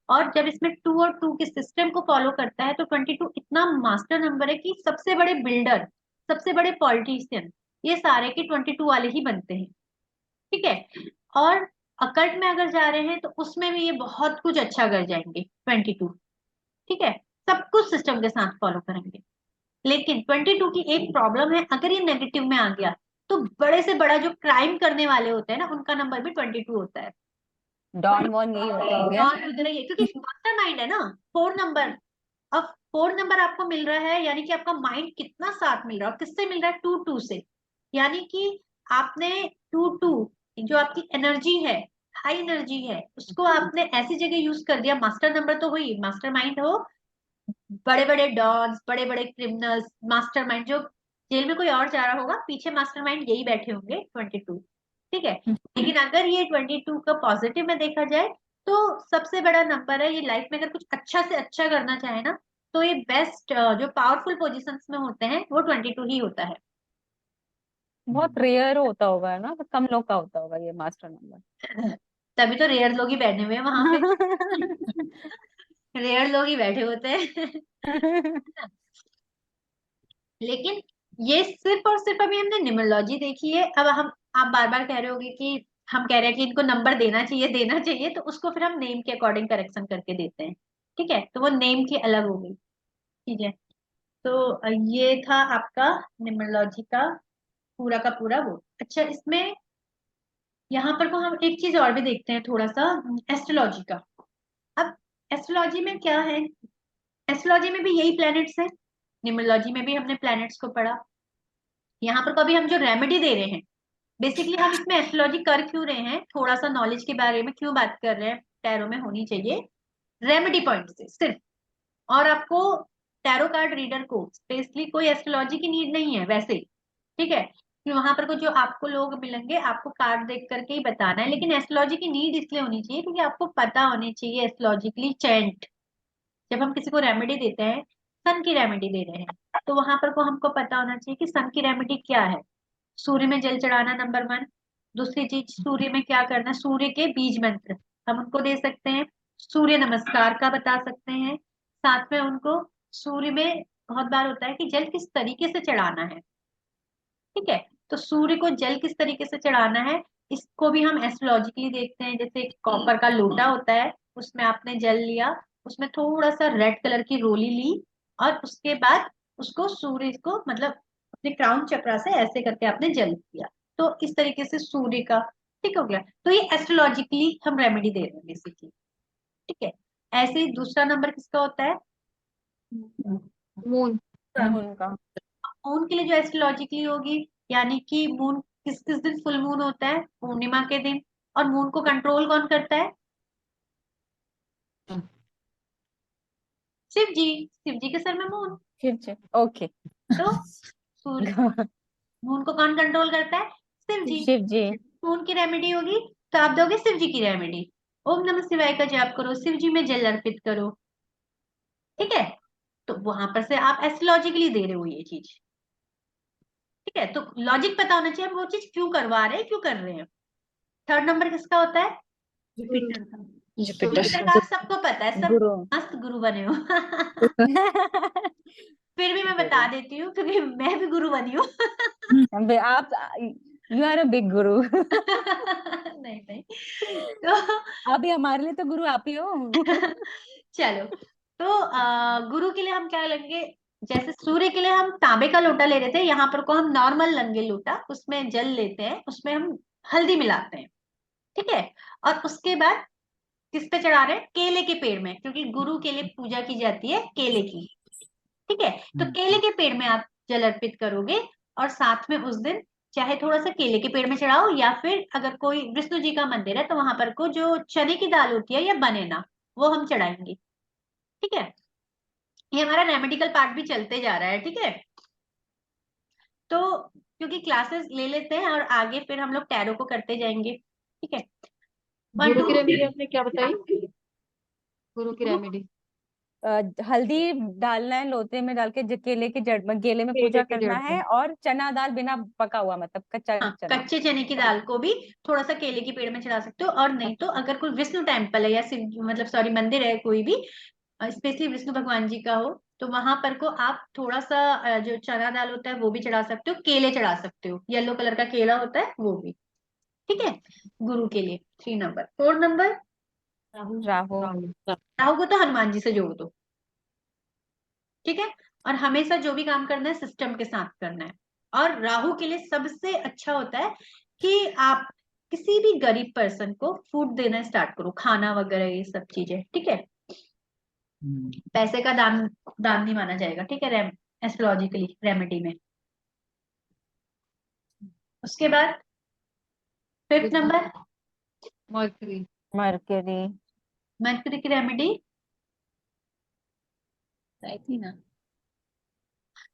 और जब इसमें 2 और 2 के सिस्टम को फॉलो करता है तो 22 इतना मास्टर नंबर है कि सबसे बड़े बिल्डर, सबसे बड़े पॉलिटिशियन ये सारे के 22 वाले ही बनते हैं, ठीक है। और अकल्ट में अगर जा रहे हैं तो उसमें भी ये बहुत कुछ अच्छा कर जाएंगे 22, ठीक है। सब कुछ सिस्टम के साथ फॉलो करेंगे। लेकिन 22 की एक प्रॉब्लम है, अगर ये नेगेटिव में आ गया तो बड़े से बड़ा जो क्राइम करने वाले होते हैं ना उनका नंबर भी 22 होता है। डॉन वॉन यही होता हो गया। डॉन उधर ही है, क्योंकि मास्टर माइंड है ना 4 नंबर। अब 4 नंबर आपको मिल रहा है, यानी कि आपका माइंड कितना साथ मिल रहा है, किससे मिल रहा है, 2 से। यानी कि आपने 2 जो आपकी एनर्जी है, हाई एनर्जी है, उसको आपने ऐसी जगह यूज कर दिया। मास्टर नंबर तो हुई, मास्टर माइंड हो, बड़े बड़े डॉन्स, बड़े बड़े क्रिमिनल्स, मास्टरमाइंड जो जेल में कोई और जा रहा होगा पीछे मास्टरमाइंड यही बैठे होंगे 22, ठीक है। लेकिन अगर ये 22 का पॉजिटिव में देखा जाए तो सबसे बड़ा नंबर है। ये लाइफ में अगर कुछ अच्छा से अच्छा करना चाहे ना तो ये बेस्ट जो पावरफुल पोजीशंस में होते हैं वो 22 ही होता है। बहुत रेयर होता होगा है ना, कम लोग का होता होगा ये मास्टर नंबर। तभी तो रेयर लोग ही बैठे हुए हैं वहां पे। रेयर लोग ही बैठे होते हैं। लेकिन ये सिर्फ और सिर्फ अभी हमने न्यूमरोलॉजी देखी है। अब हम, आप बार बार कह रहे होगे कि हम कह रहे हैं कि इनको नंबर देना चाहिए, देना चाहिए, तो उसको फिर हम नेम के अकॉर्डिंग करेक्शन करके देते हैं, ठीक है। तो वो नेम की अलग हो गई, ठीक है। तो ये था आपका न्यूमरोलॉजी का पूरा वो। अच्छा इसमें यहाँ पर को हम एक चीज और भी देखते हैं थोड़ा सा, एस्ट्रोलॉजी का। अब एस्ट्रोलॉजी में क्या है, एस्ट्रोलॉजी में भी यही प्लैनेट्स है, न्यूमरोलॉजी में भी हमने प्लैनेट्स को पढ़ा। यहाँ पर कभी हम जो रेमेडी दे रहे हैं, बेसिकली हम इसमें एस्ट्रोलॉजी कर क्यों रहे हैं, थोड़ा सा नॉलेज के बारे में क्यों बात कर रहे हैं, टैरो में होनी चाहिए रेमेडी पॉइंट से सिर्फ। और आपको टैरो कार्ड रीडर को स्पेशली कोई एस्ट्रोलॉजी की नीड नहीं है वैसे, ठीक है। कि वहां पर को जो आपको लोग मिलेंगे आपको कार्ड देख करके ही बताना है, लेकिन एस्ट्रोलॉजी की नीड इसलिए होनी चाहिए क्योंकि आपको पता होनी चाहिए एस्ट्रोलॉजिकली चेंट। जब हम किसी को रेमेडी देते हैं, सन की रेमेडी दे रहे हैं, तो वहां पर को हमको पता होना चाहिए कि सन की रेमेडी क्या है। सूर्य में जल चढ़ाना नंबर 1। दूसरी चीज, सूर्य में क्या करना, सूर्य के बीज मंत्र हम उनको दे सकते हैं, सूर्य नमस्कार का बता सकते हैं। साथ में उनको सूर्य में बहुत बार होता है कि जल किस तरीके से चढ़ाना है, ठीक है। तो सूर्य को जल किस तरीके से चढ़ाना है इसको भी हम एस्ट्रोलॉजिकली देखते हैं। जैसे कॉपर का लोटा होता है, उसमें आपने जल लिया, उसमें थोड़ा सा रेड कलर की रोली ली, और उसके बाद उसको सूर्य को मतलब अपने क्राउन चक्रा से ऐसे करके आपने जल दिया। तो इस तरीके से सूर्य का, ठीक हो गया। तो ये एस्ट्रोलॉजिकली हम रेमेडी दे रहे हैं बेसिकली। ठीक है, ऐसे ही दूसरा नंबर किसका होता है? मून। मून का। मून के लिए जो एस्ट्रोलॉजिकली होगी, यानी कि मून किस किस दिन फुल मून होता है? पूर्णिमा के दिन। और मून को कंट्रोल कौन करता है? शिव जी। शिव जी के सर में मून। शिव। ओके। तो सूर्य, मून को कौन कंट्रोल करता है? शिव जी। शिव जी। मून की रेमेडी होगी तो आप दोगे शिव जी की रेमेडी। ओम नमः शिवाय का जाप करो, शिव जी में जल अर्पित करो। ठीक है, तो वहां पर से आप एस्ट्रोलॉजिकली दे रहे हो ये चीज। ठीक है, तो लॉजिक पता होना चाहिए हम वो चीज क्यों करवा रहे हैं, क्यों कर रहे हैं। थर्ड नंबर किसका होता है? जुपिटर का। जुपिटर का सबको पता है, सब गुरु। मस्त गुरु बने हो। फिर भी मैं बता देती हूँ क्योंकि मैं भी गुरु बनी हूँ। आप, यू आर अ बिग गुरु। नहीं नहीं, तो अभी हमारे लिए तो गुरु आप ही हो। चलो, तो गुरु के लिए हम क्या लेंगे? जैसे सूर्य के लिए हम तांबे का लोटा ले रहे थे, यहाँ पर को हम नॉर्मल लेंगे लोटा, उसमें जल लेते हैं, उसमें हम हल्दी मिलाते हैं। ठीक है, और उसके बाद किस पे चढ़ा रहे हैं? केले के पेड़ में, क्योंकि गुरु के लिए पूजा की जाती है केले की। ठीक है, तो केले के पेड़ में आप जल अर्पित करोगे, और साथ में उस दिन चाहे थोड़ा सा केले के पेड़ में चढ़ाओ, या फिर अगर कोई विष्णु जी का मंदिर है तो वहां पर को जो चने की दाल होती है या बनेना, वो हम चढ़ाएंगे। ठीक है, ये हमारा रेमेडिकल पार्ट भी चलते जा रहा है। ठीक है, तो क्योंकि क्लासेस ले लेते हैं और आगे फिर हम लोग टैरो को करते जाएंगे। ठीक है, गुरु की रेमेडी आपने क्या बताई? गुरु की रेमेडी हल्दी डालना है लोटे में डाल के, केले के जड़ में, केले में केले पूजा के करना जड़ है, में। और चना दाल बिना पका हुआ, मतलब कच्चा हाँ, चना। कच्चे चने की दाल को भी थोड़ा सा केले के पेड़ में चढ़ा सकते हो, और नहीं तो अगर कोई विष्णु टेम्पल है या शिव मतलब सॉरी मंदिर है कोई भी, स्पेशली विष्णु भगवान जी का हो, तो वहां पर को आप थोड़ा सा जो चना दाल होता है वो भी चढ़ा सकते हो, केले चढ़ा सकते हो, येलो कलर का केला होता है वो भी। ठीक है, गुरु के लिए 3 नंबर। 4 नंबर राहु। राहु को तो हनुमान जी से जोड़ दो। ठीक है, और हमेशा जो भी काम करना है सिस्टम के साथ करना है। और राहु के लिए सबसे अच्छा होता है कि आप किसी भी गरीब पर्सन को फूड देना स्टार्ट करो, खाना वगैरह ये सब चीजें। ठीक है, पैसे का दान दान नहीं माना जाएगा। ठीक है, एस्ट्रोलॉजिकली रेमेडी में। उसके बाद 5th number mercury. Mercury. Mercury की रेमेडी। आई थी ना।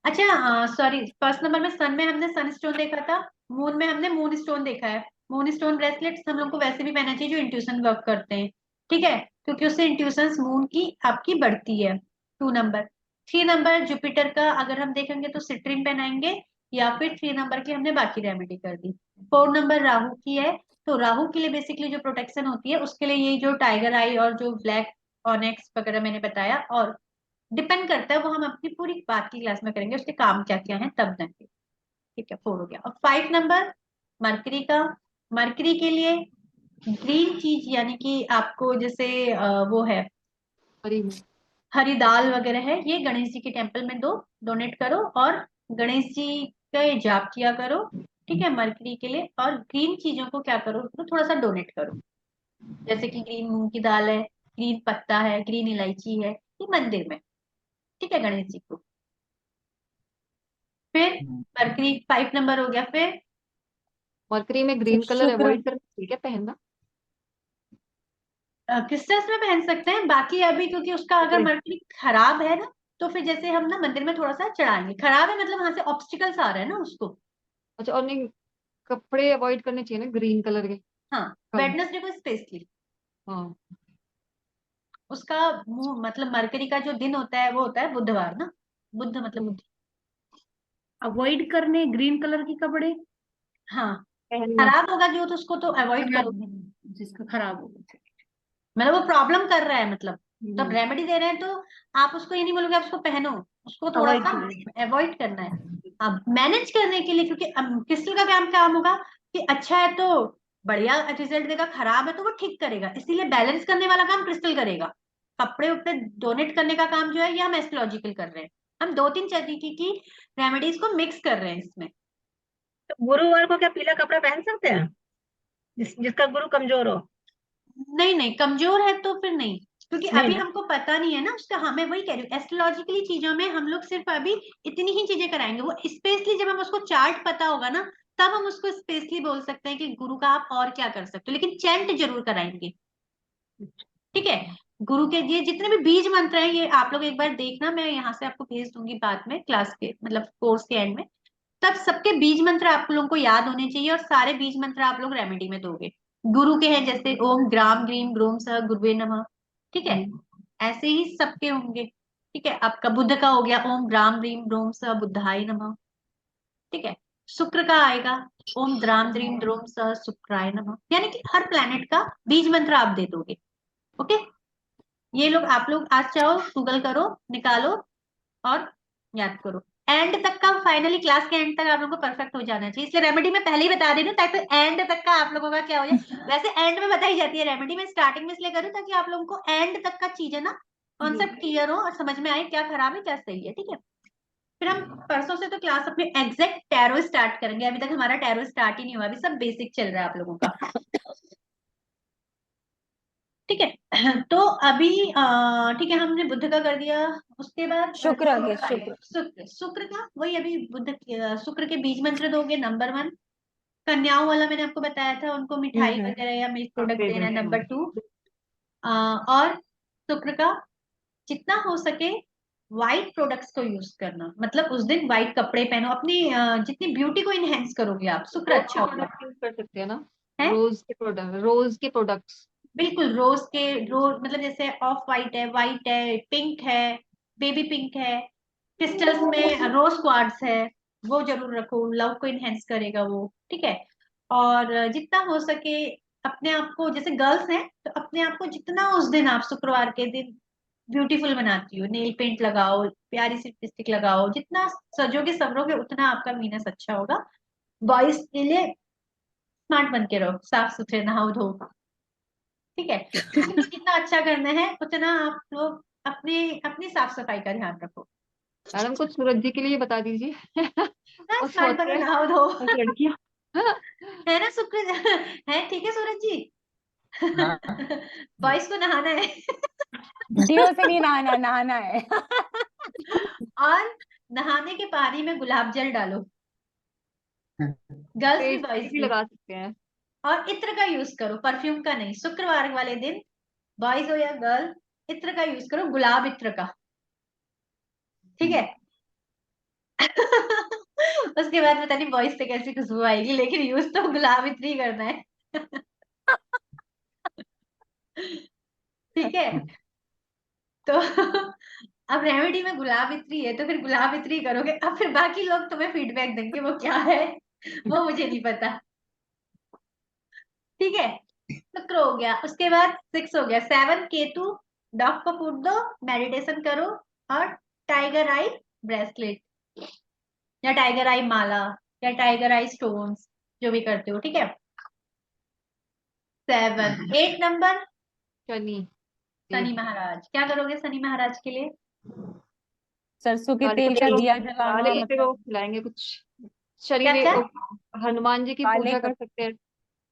अच्छा सॉरी, 1st नंबर में सन में हमने सन स्टोन देखा था, मून में हमने मून स्टोन देखा है। मून स्टोन ब्रेसलेट्स हम लोग को वैसे भी पहनना चाहिए जो इंट्यूशन वर्क करते हैं। ठीक है, क्योंकि उससे इंट्यूशन मून की आपकी बढ़ती है। 2 नंबर। 3 नंबर जुपिटर का अगर हम देखेंगे तो सिट्रिन पहनाएंगे, या फिर 3 नंबर की हमने बाकी रेमेडी कर दी। 4 नंबर राहु की है, तो राहु के लिए बेसिकली जो प्रोटेक्शन होती है उसके लिए ये जो टाइगर आई और जो ब्लैक ऑनेक्स वगैरह मैंने बताया, और डिपेंड करता है वो हम अपनी पूरी बात की क्लास में करेंगे, उसके काम क्या क्या है तब देंगे। ठीक है, 4 हो गया। और 5 नंबर मरकरी का। मरकरी के लिए ग्रीन चीज, यानी कि आपको जैसे वो है हरी। हरी दाल वगैरह है, ये गणेश जी के टेम्पल में दो, डोनेट करो, और गणेश जी का जाप किया करो। ठीक है, मरकरी के लिए। और ग्रीन चीजों को क्या करो, तो थोड़ा सा डोनेट करो, जैसे कि ग्रीन मूंग की दाल है, ग्रीन पत्ता है, ग्रीन इलायची है, ये मंदिर में। ठीक है, गणेश जी को। फिर मरकरी 5 नंबर हो गया। फिर मरकरी में ग्रीन कलर शुक्र। अवॉइड करना ठीक है पहनना। क्रिस्टल्स में पहन सकते हैं, बाकी अभी क्योंकि उसका अगर मरकरी खराब है ना, तो फिर जैसे हम ना मंदिर में थोड़ा सा चढ़ाएंगे, खराब है मतलब वहां से ऑब्स्टिकल्स आ रहे हैं ना उसको। अच्छा, और नहीं, कपड़े अवॉइड करने चाहिए ना ग्रीन कलर के। हाँ, वेडनेसडे को स्पेशली हाँ। उसका मतलब मरकरी का जो दिन होता है वो होता है बुधवार ना, बुध मतलब बुध। अवॉइड करने ग्रीन कलर के कपड़े हाँ, पहनना। खराब होगा जो तो उसको तो अवॉइड करो, जिसका खराब हो गया। मतलब वो प्रॉब्लम कर रहा है मतलब, तब रेमेडी दे रहे हैं तो आप उसको ये नहीं बोलोगे आप उसको पहनो, उसको थोड़ा Avoid सा अवॉइड करना है। अब मैनेज करने के लिए, क्योंकि क्रिस्टल का काम होगा कि अच्छा है तो बढ़िया रिजल्ट देगा, खराब है तो वो ठीक करेगा, इसीलिए बैलेंस करने वाला काम क्रिस्टल करेगा। कपड़े उपड़े डोनेट करने का काम जो है ये हम एस्ट्रोलॉजिकल कर रहे हैं, हम 2-3 तरीके की रेमेडीज को मिक्स कर रहे हैं इसमें। तो गुरुवार को क्या पीला कपड़ा पहन सकते हैं? जिसका गुरु कमजोर हो। नहीं नहीं, कमजोर है तो फिर नहीं, क्योंकि नहीं अभी ना। हमको पता नहीं है ना उसका। हाँ, मैं वही कह रही हूँ, एस्ट्रोलॉजिकली चीजों में हम लोग सिर्फ अभी इतनी ही चीजें कराएंगे। वो स्पेशली जब हम उसको चार्ट पता होगा ना, तब हम उसको स्पेशली बोल सकते हैं कि गुरु का आप और क्या कर सकते हो, लेकिन चैंट जरूर कराएंगे। ठीक है। गुरु के ये जितने भी बीज मंत्र हैं, ये आप लोग एक बार देखना, मैं यहाँ से आपको भेज दूंगी बाद में क्लास के, मतलब कोर्स के एंड में। तब सबके बीज मंत्र आप लोगों को याद होने चाहिए, और सारे बीज मंत्र आप लोग रेमेडी में दोगे। गुरु के हैं जैसे ओम ग्राम ग्रीम ग्रोम सह गुरुवे नमः, ठीक है, ऐसे ही सबके होंगे। ठीक है, आपका बुध का हो गया ओम ग्राम ग्रीम ग्रोम सह बुद्धाय नमः। ठीक है, शुक्र का आएगा ओम द्राम द्रीम द्रोम सह शुक्राय नमः। यानी कि हर प्लैनेट का बीज मंत्र आप दे दोगे। ओके, ये लोग आप लोग आज चाहो गूगल करो, निकालो और याद करो। एंड तक का, फाइनली क्लास के एंड तक आप लोगों को परफेक्ट हो जाना चाहिए, इसलिए रेमेडी में पहले ही बता दे रही हूँ ताकि एंड तक का आप लोगों का क्या हो जाए। वैसे एंड में बताई जाती है रेमेडी, में स्टार्टिंग में इसलिए करूँ ताकि आप लोगों को एंड तक का चीज है ना, कॉन्सेप्ट क्लियर हो और समझ में आए क्या खराब है क्या सही है। ठीक है, फिर हम परसों से तो क्लास अपने एग्जैक्ट टैरो स्टार्ट करेंगे। अभी तक हमारा टैरो स्टार्ट ही नहीं हुआ, अभी सब बेसिक चल रहा है आप लोगों का। ठीक है, तो अभी ठीक है, हमने बुध का कर दिया। उसके बाद शुक्र आ गया, शुक्र। शुक्र का वही, अभी शुक्र के बीज मंत्र दोगे। नंबर 1 कन्याओं वाला मैंने आपको बताया था, उनको मिठाई वगैरह या मिल्क प्रोडक्ट देना है। नंबर 2 और शुक्र का जितना हो सके व्हाइट प्रोडक्ट्स को यूज करना, मतलब उस दिन व्हाइट कपड़े पहनो, अपनी जितनी ब्यूटी को इनहेंस करोगे आप, शुक्र अच्छा होगा। प्रोडक्ट यूज कर सकते हैं ना, है? रोज के प्रोडक्ट्स। बिल्कुल, रोज मतलब जैसे ऑफ व्हाइट है, पिंक है, बेबी पिंक है, क्रिस्टल्स में रोज क्वार्ट्स है, वो जरूर रखो, लव को इनहेंस करेगा वो। ठीक है, और जितना हो सके अपने आप को, जैसे गर्ल्स हैं तो अपने आप को जितना उस दिन आप शुक्रवार के दिन ब्यूटीफुल बनाती हो, नेल पेंट लगाओ, प्यारी सी लिपस्टिक लगाओ, जितना सजोगे संवरोगे उतना आपका मीनस अच्छा होगा। बॉयज के लिए स्मार्ट बन के रहो, साफ सुथरे नहाओ धो। ठीक है, तो जितना अच्छा करना है उतना आप लोग अपने अपनी साफ सफाई का ध्यान रखो। मैडम कुछ सूरज जी के लिए बता दीजिए। और स्मार्ट बनो, सोते हैं नहाओ धो। बस लड़कियां। है ना शुक्र है, ठीक है सूरज जी। हाँ। बॉयज को नहाना है। डियो से नहीं नहाना, नहाना है। और नहाने के पानी में गुलाब जल डालो, गर्ल्स भी फेस बॉयज भी भी। लगा सकते हैं। और इत्र का यूज करो, परफ्यूम का नहीं। शुक्रवार वाले दिन बॉयज हो या गर्ल, इत्र का यूज करो, गुलाब इत्र का। ठीक है। उसके बाद पता नहीं बॉयज से कैसी खुशबू आएगी, लेकिन यूज तो गुलाब इत्र ही करना है। ठीक है, तो अब रेमेडी में गुलाब इत्री है तो फिर गुलाब इत्री करोगे। अब फिर बाकी लोग तुम्हें फीडबैक देंगे वो क्या है, वो मुझे नहीं पता। ठीक है, शुक्र हो गया। उसके बाद 6 हो गया, 7 केतु, डॉग को फूट दो, मेडिटेशन करो, और टाइगर आई ब्रेसलेट या टाइगर आई माला या टाइगर आई स्टोन्स, जो भी करते हो। ठीक है, 7 8 नंबर शनि शनि महाराज। क्या करोगे शनि महाराज के लिए? सरसों के काले तेल का कुत्ते को दिया काले जलाना, कुत्ते को मतलब खिलाएंगे कुछ। शनि क्या में क्या? हनुमान जी की काले पूजा कर सकते हैं।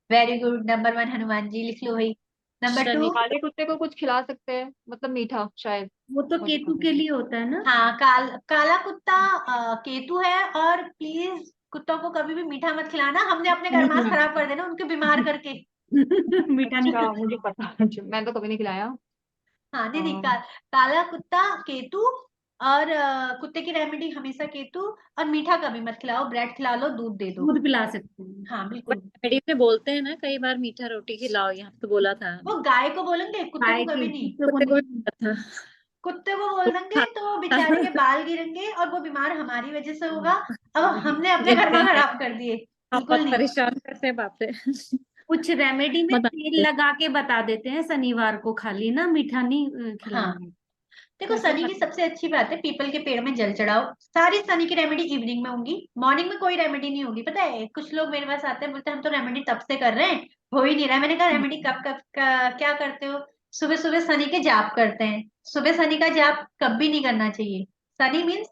Very good, number 1 Hanuman ji, लिख लो भाई। नंबर 2 शनि काले कुत्ते को कुछ खिला सकते हैं, मतलब मीठा शायद। वो तो मुझे केतु पता के नहीं। लिए होता है ना। हाँ, काला कुत्ता केतु है। और प्लीज कुत्तों को कभी भी मीठा मत खिलाना, हमने अपने गरमास खराब कर देना उनके बीमार करके। मीठा नहीं अच्छा, खाता। मुझे पता। मैं तो कभी नहीं खिलाया। हाँ दीदी, हाँ, काला कुत्ता केतु, और कुत्ते की रेमेडी हमेशा केतु। और मीठा कभी मत खिलाओ, ब्रेड खिला लो, दूध दे दो। दूध पिला सकते हैं। हाँ बट बिल्कुल। मेडिसिन में बोलते हैं ना कई बार मीठा रोटी खिलाओ, यहाँ पे तो बोला था वो गाय को बोलेंगे, कुत्ते को गाय कभी के नहीं। कुत्ते को कुत्ते को भी नहीं। बोला था। कुत्ते को बोल वो देंगे खा तो बेचारे के बाल गिरेंगे और वो बीमार हमारी वजह से होगा। अब हमने अपने गिरते कर्मा हैं, खराब कर दिए। आप बिल्कुल बहुत नहीं। परेशान करते हैं, बाप रे। कुछ रेमेडी में बता तेल लगा के बता देते हैं शनिवार को, खाली ना मीठा नहीं हाँ, खिलाना है। देखो कैसे शनि की बता- सबसे अच्छी बात है, पीपल के पेड़ में जल चढ़ाओ। सारी शनि की रेमेडी इवनिंग में होंगी, मॉर्निंग में कोई रेमेडी नहीं होगी। पता है कुछ लोग मेरे पास आते हैं, बोलते हैं हम तो रेमेडी तब से कर रहे हैं, हो ही नहीं रहा है। मैंने कहा रेमेडी कब कब क्या करते हो? सुबह सुबह शनि के जाप करते हैं। सुबह शनि का जाप कभी नहीं करना चाहिए। Shani means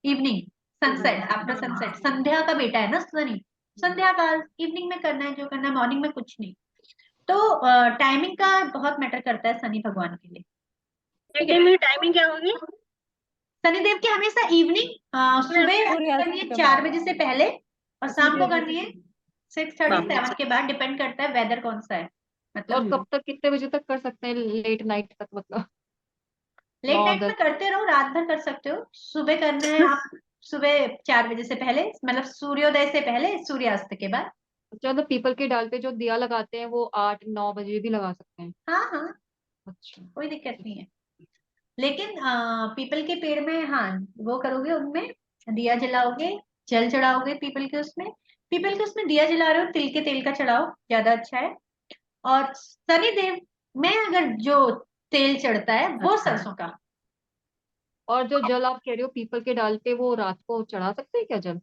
evening, sunset, after sunset, Sandhya का बेटा है ना शनि। संध्या काल, इवनिंग में करना है जो करना है, मॉर्निंग में कुछ नहीं। तो टाइमिंग का बहुत मैटर करता है शनि भगवान के लिए। एक दिन में टाइमिंग क्या होगी? शनिदेव की हमेशा इवनिंग सुबह सूर्यास्त करनी है के 4 बाद। बजे से पहले, और शाम को करनी है 6:30 बाप रे। 7 के बाद, डिपेंड करता है वेदर कौन सा है। और मतलब कब तक, कितने बजे तक कर सकते हैं, लेट नाइट तक मतलब? Late 9 night 10? में करते रहो, रात भर कर सकते हो। सुबह करना है आप सुबह 4 बजे से पहले, मतलब सूर्योदय से पहले, सूर्यास्त के बाद। अच्छा, तो पीपल के डाल पे जो दिया लगाते हैं वो 8 9 बजे भी लगा सकते हैं? हाँ हाँ, अच्छा। कोई दिक्कत नहीं है। लेकिन पीपल के पेड़ में, हाँ, वो करोगे, उनमें दिया जलाओगे, जल चढ़ाओगे पीपल के उसमें। पीपल के उसमें दिया जला रहे हो, तिल के तेल का चढ़ाओ, ज्यादा अच्छा है। और शनिदेव में अगर जो तेल चढ़ता है वो सरसों का। और जो जल आप कह रहे हो पीपल के डाल पे, वो रात को चढ़ा सकते हैं क्या जल?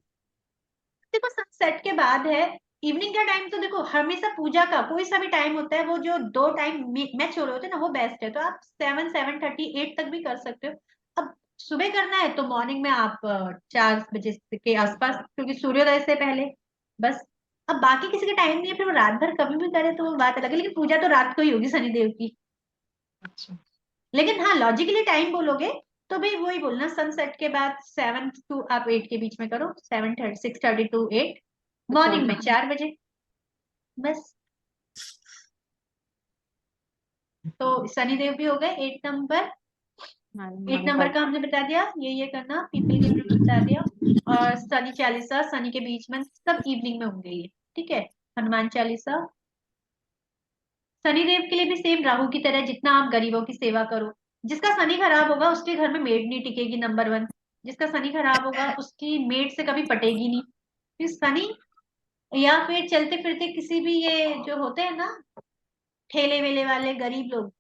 देखो सनसेट के बाद है, इवनिंग का टाइम तो देखो हमेशा पूजा का कोई सा भी टाइम होता है, वो जो 2 टाइम मैच हो रहे होते हैं ना, वो बेस्ट है। तो आप 7 7:30 8 तक भी कर सकते हो। अब सुबह करना है तो मॉर्निंग में आप 4 बजे के आसपास, क्योंकि सूर्योदय से पहले। बस, अब बाकी किसी का टाइम नहीं है, फिर वो रात भर कभी भी करे तो वो बात अलग है, लेकिन पूजा तो रात को ही होगी शनिदेव की। अच्छा। लेकिन हाँ, लॉजिकली टाइम बोलोगे तो भी वही बोलना, सनसेट के बाद 7 to आप 8 के बीच में करो, 6:30 to 8, अच्छा, मॉर्निंग में मतलब 4 बजे। बस, तो शनिदेव भी हो गए 8 नंबर। हाँ, 8 नंबर का हमने बता दिया, ये करना, पीपल के पेड़ बता दिया। और शनि चालीसा, शनि के बीच में सब इवनिंग में होंगे ये, ठीक है। हनुमान चालीसा, शनिदेव के लिए भी सेम राहु की तरह, जितना आप गरीबों की सेवा करो। जिसका शनि खराब होगा उसके घर में मेड नहीं टिकेगी, नंबर 1। जिसका शनि खराब होगा उसकी मेड से कभी पटेगी नहीं। फिर शनि, या फिर चलते फिरते किसी भी, ये जो होते हैं ना ठेले वेले वाले गरीब लोग,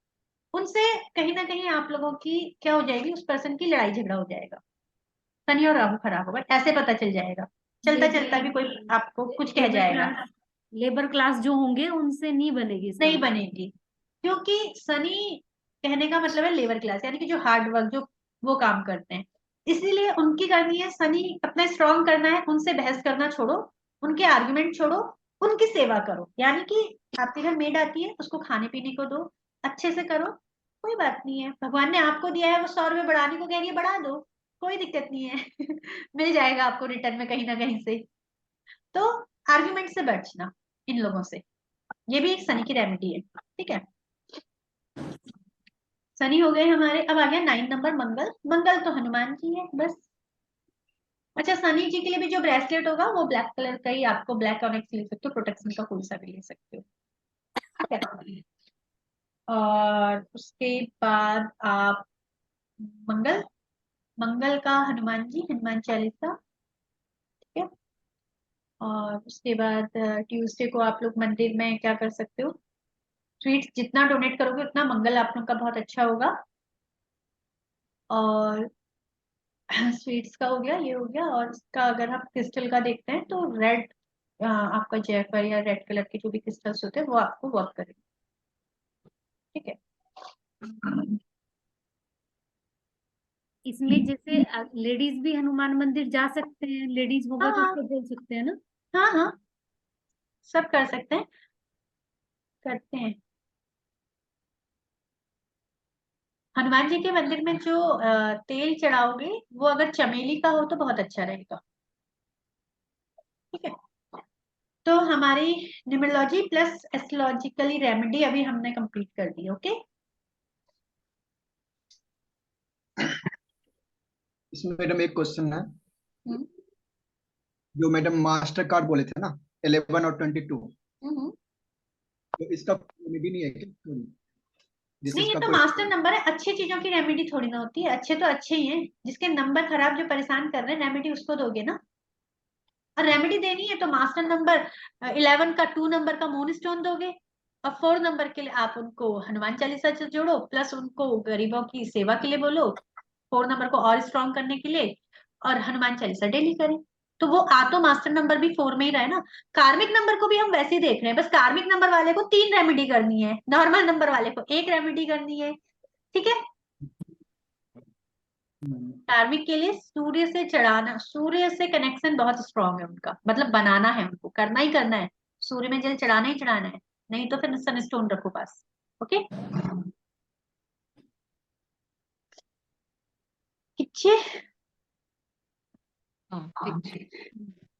उनसे कहीं ना कहीं आप लोगों की क्या हो जाएगी, उस पर्सन की लड़ाई झगड़ा हो जाएगा। शनि और राहु खराब होगा, ऐसे पता चल जाएगा। चलता चलता भी कोई आपको कुछ कह जाएगा। लेबर क्लास जो होंगे उनसे नहीं बनेगी नहीं इसका। बनेगी, क्योंकि शनि कहने का मतलब है लेबर क्लास, यानी कि जो हार्ड वर्क, जो वो काम करते हैं, इसीलिए उनकी करनी है। शनि अपना स्ट्रांग करना है, उनसे बहस करना छोड़ो, उनके आर्गुमेंट छोड़ो, उनकी सेवा करो। यानी कि आपके घर मेड आती है, उसको खाने पीने को दो, अच्छे से करो, कोई बात नहीं है। भगवान ने आपको दिया है, वो 100 रुपये बढ़ाने को कह रही है, बढ़ा दो, कोई दिक्कत नहीं है मिल जाएगा आपको रिटर्न में कहीं ना कहीं से। तो आर्ग्यूमेंट से बचना इन लोगों से, ये भी एक शनि की रेमेडी है, ठीक है। शनि हो गए हमारे। अब आ गया 9 नंबर, मंगल। मंगल तो हनुमान जी है, बस। अच्छा, शनि जी के लिए भी जो ब्रेसलेट होगा वो ब्लैक कलर का ही, आपको ब्लैक ऑनेक्स ले सकते हो, प्रोटेक्शन का कोई सा भी ले सकते हो, ठीक है। और उसके बाद आप मंगल, मंगल का हनुमान जी, हनुमान चालीसा, ठीक है। और उसके बाद ट्यूसडे को आप लोग मंदिर में क्या कर सकते हो, स्वीट्स जितना डोनेट करोगे उतना मंगल आप लोग का बहुत अच्छा होगा। और स्वीट्स का हो गया, ये हो गया। और इसका अगर हम क्रिस्टल का देखते हैं तो रेड, आपका जयफल या रेड कलर के जो भी क्रिस्टल्स होते हैं वो आपको वर्क करेंगे, ठीक है। इसमें जैसे लेडीज भी हनुमान मंदिर जा सकते हैं, लेडीज होगा तो हाँ उसको बोल सकते हैं ना। हाँ हाँ, सब कर सकते हैं, करते हैं। हनुमान जी के मंदिर में जो तेल चढ़ाओगे वो अगर चमेली का हो तो बहुत अच्छा रहेगा, ठीक है। तो हमारी न्यूमरोलॉजी प्लस एस्ट्रोलॉजिकली रेमेडी अभी हमने कंप्लीट कर दी, ओके। इसमें मैडम एक क्वेश्चन है, हम्म जो मैडम मास्टर कार्ड बोले थे ना, 11 और 22, हम्म। तो इसका रेमेडी नहीं है क्या? जैसे नहीं, ये इसका तो कोई, मास्टर नंबर है, अच्छी चीजों की रेमेडी थोड़ी ना होती है। अच्छे तो अच्छे ही हैं, जिसके नंबर खराब जो परेशान कर रहे हैं, रेमेडी उसको दोगे ना। और रेमेडी देनी है तो मास्टर नंबर 11 का 2 नंबर का मून स्टोन दोगे। और 4 नंबर के लिए आप उनको हनुमान चालीसा से जोड़ो, प्लस उनको गरीबों की सेवा के लिए बोलो, 4 नंबर को और स्ट्रॉन्ग करने के लिए। और हनुमान चालीसा डेली करें, तो वो आ तो मास्टर नंबर भी 4 में ही रहा है ना। कार्मिक नंबर को भी हम वैसे ही देख रहे हैं, बस कार्मिक नंबर वाले को 3 रेमेडी करनी है, नॉर्मल नंबर वाले को 1 रेमेडी करनी है, ठीक है। कार्मिक के लिए सूर्य से चढ़ाना, सूर्य से कनेक्शन बहुत स्ट्रांग है उनका, मतलब बनाना है उनको, करना ही करना है, सूर्य में जल चढ़ाना ही चढ़ाना है, नहीं तो फिर सनस्टोन रखो पास। ओके, ठीक है। हाँ ठीक।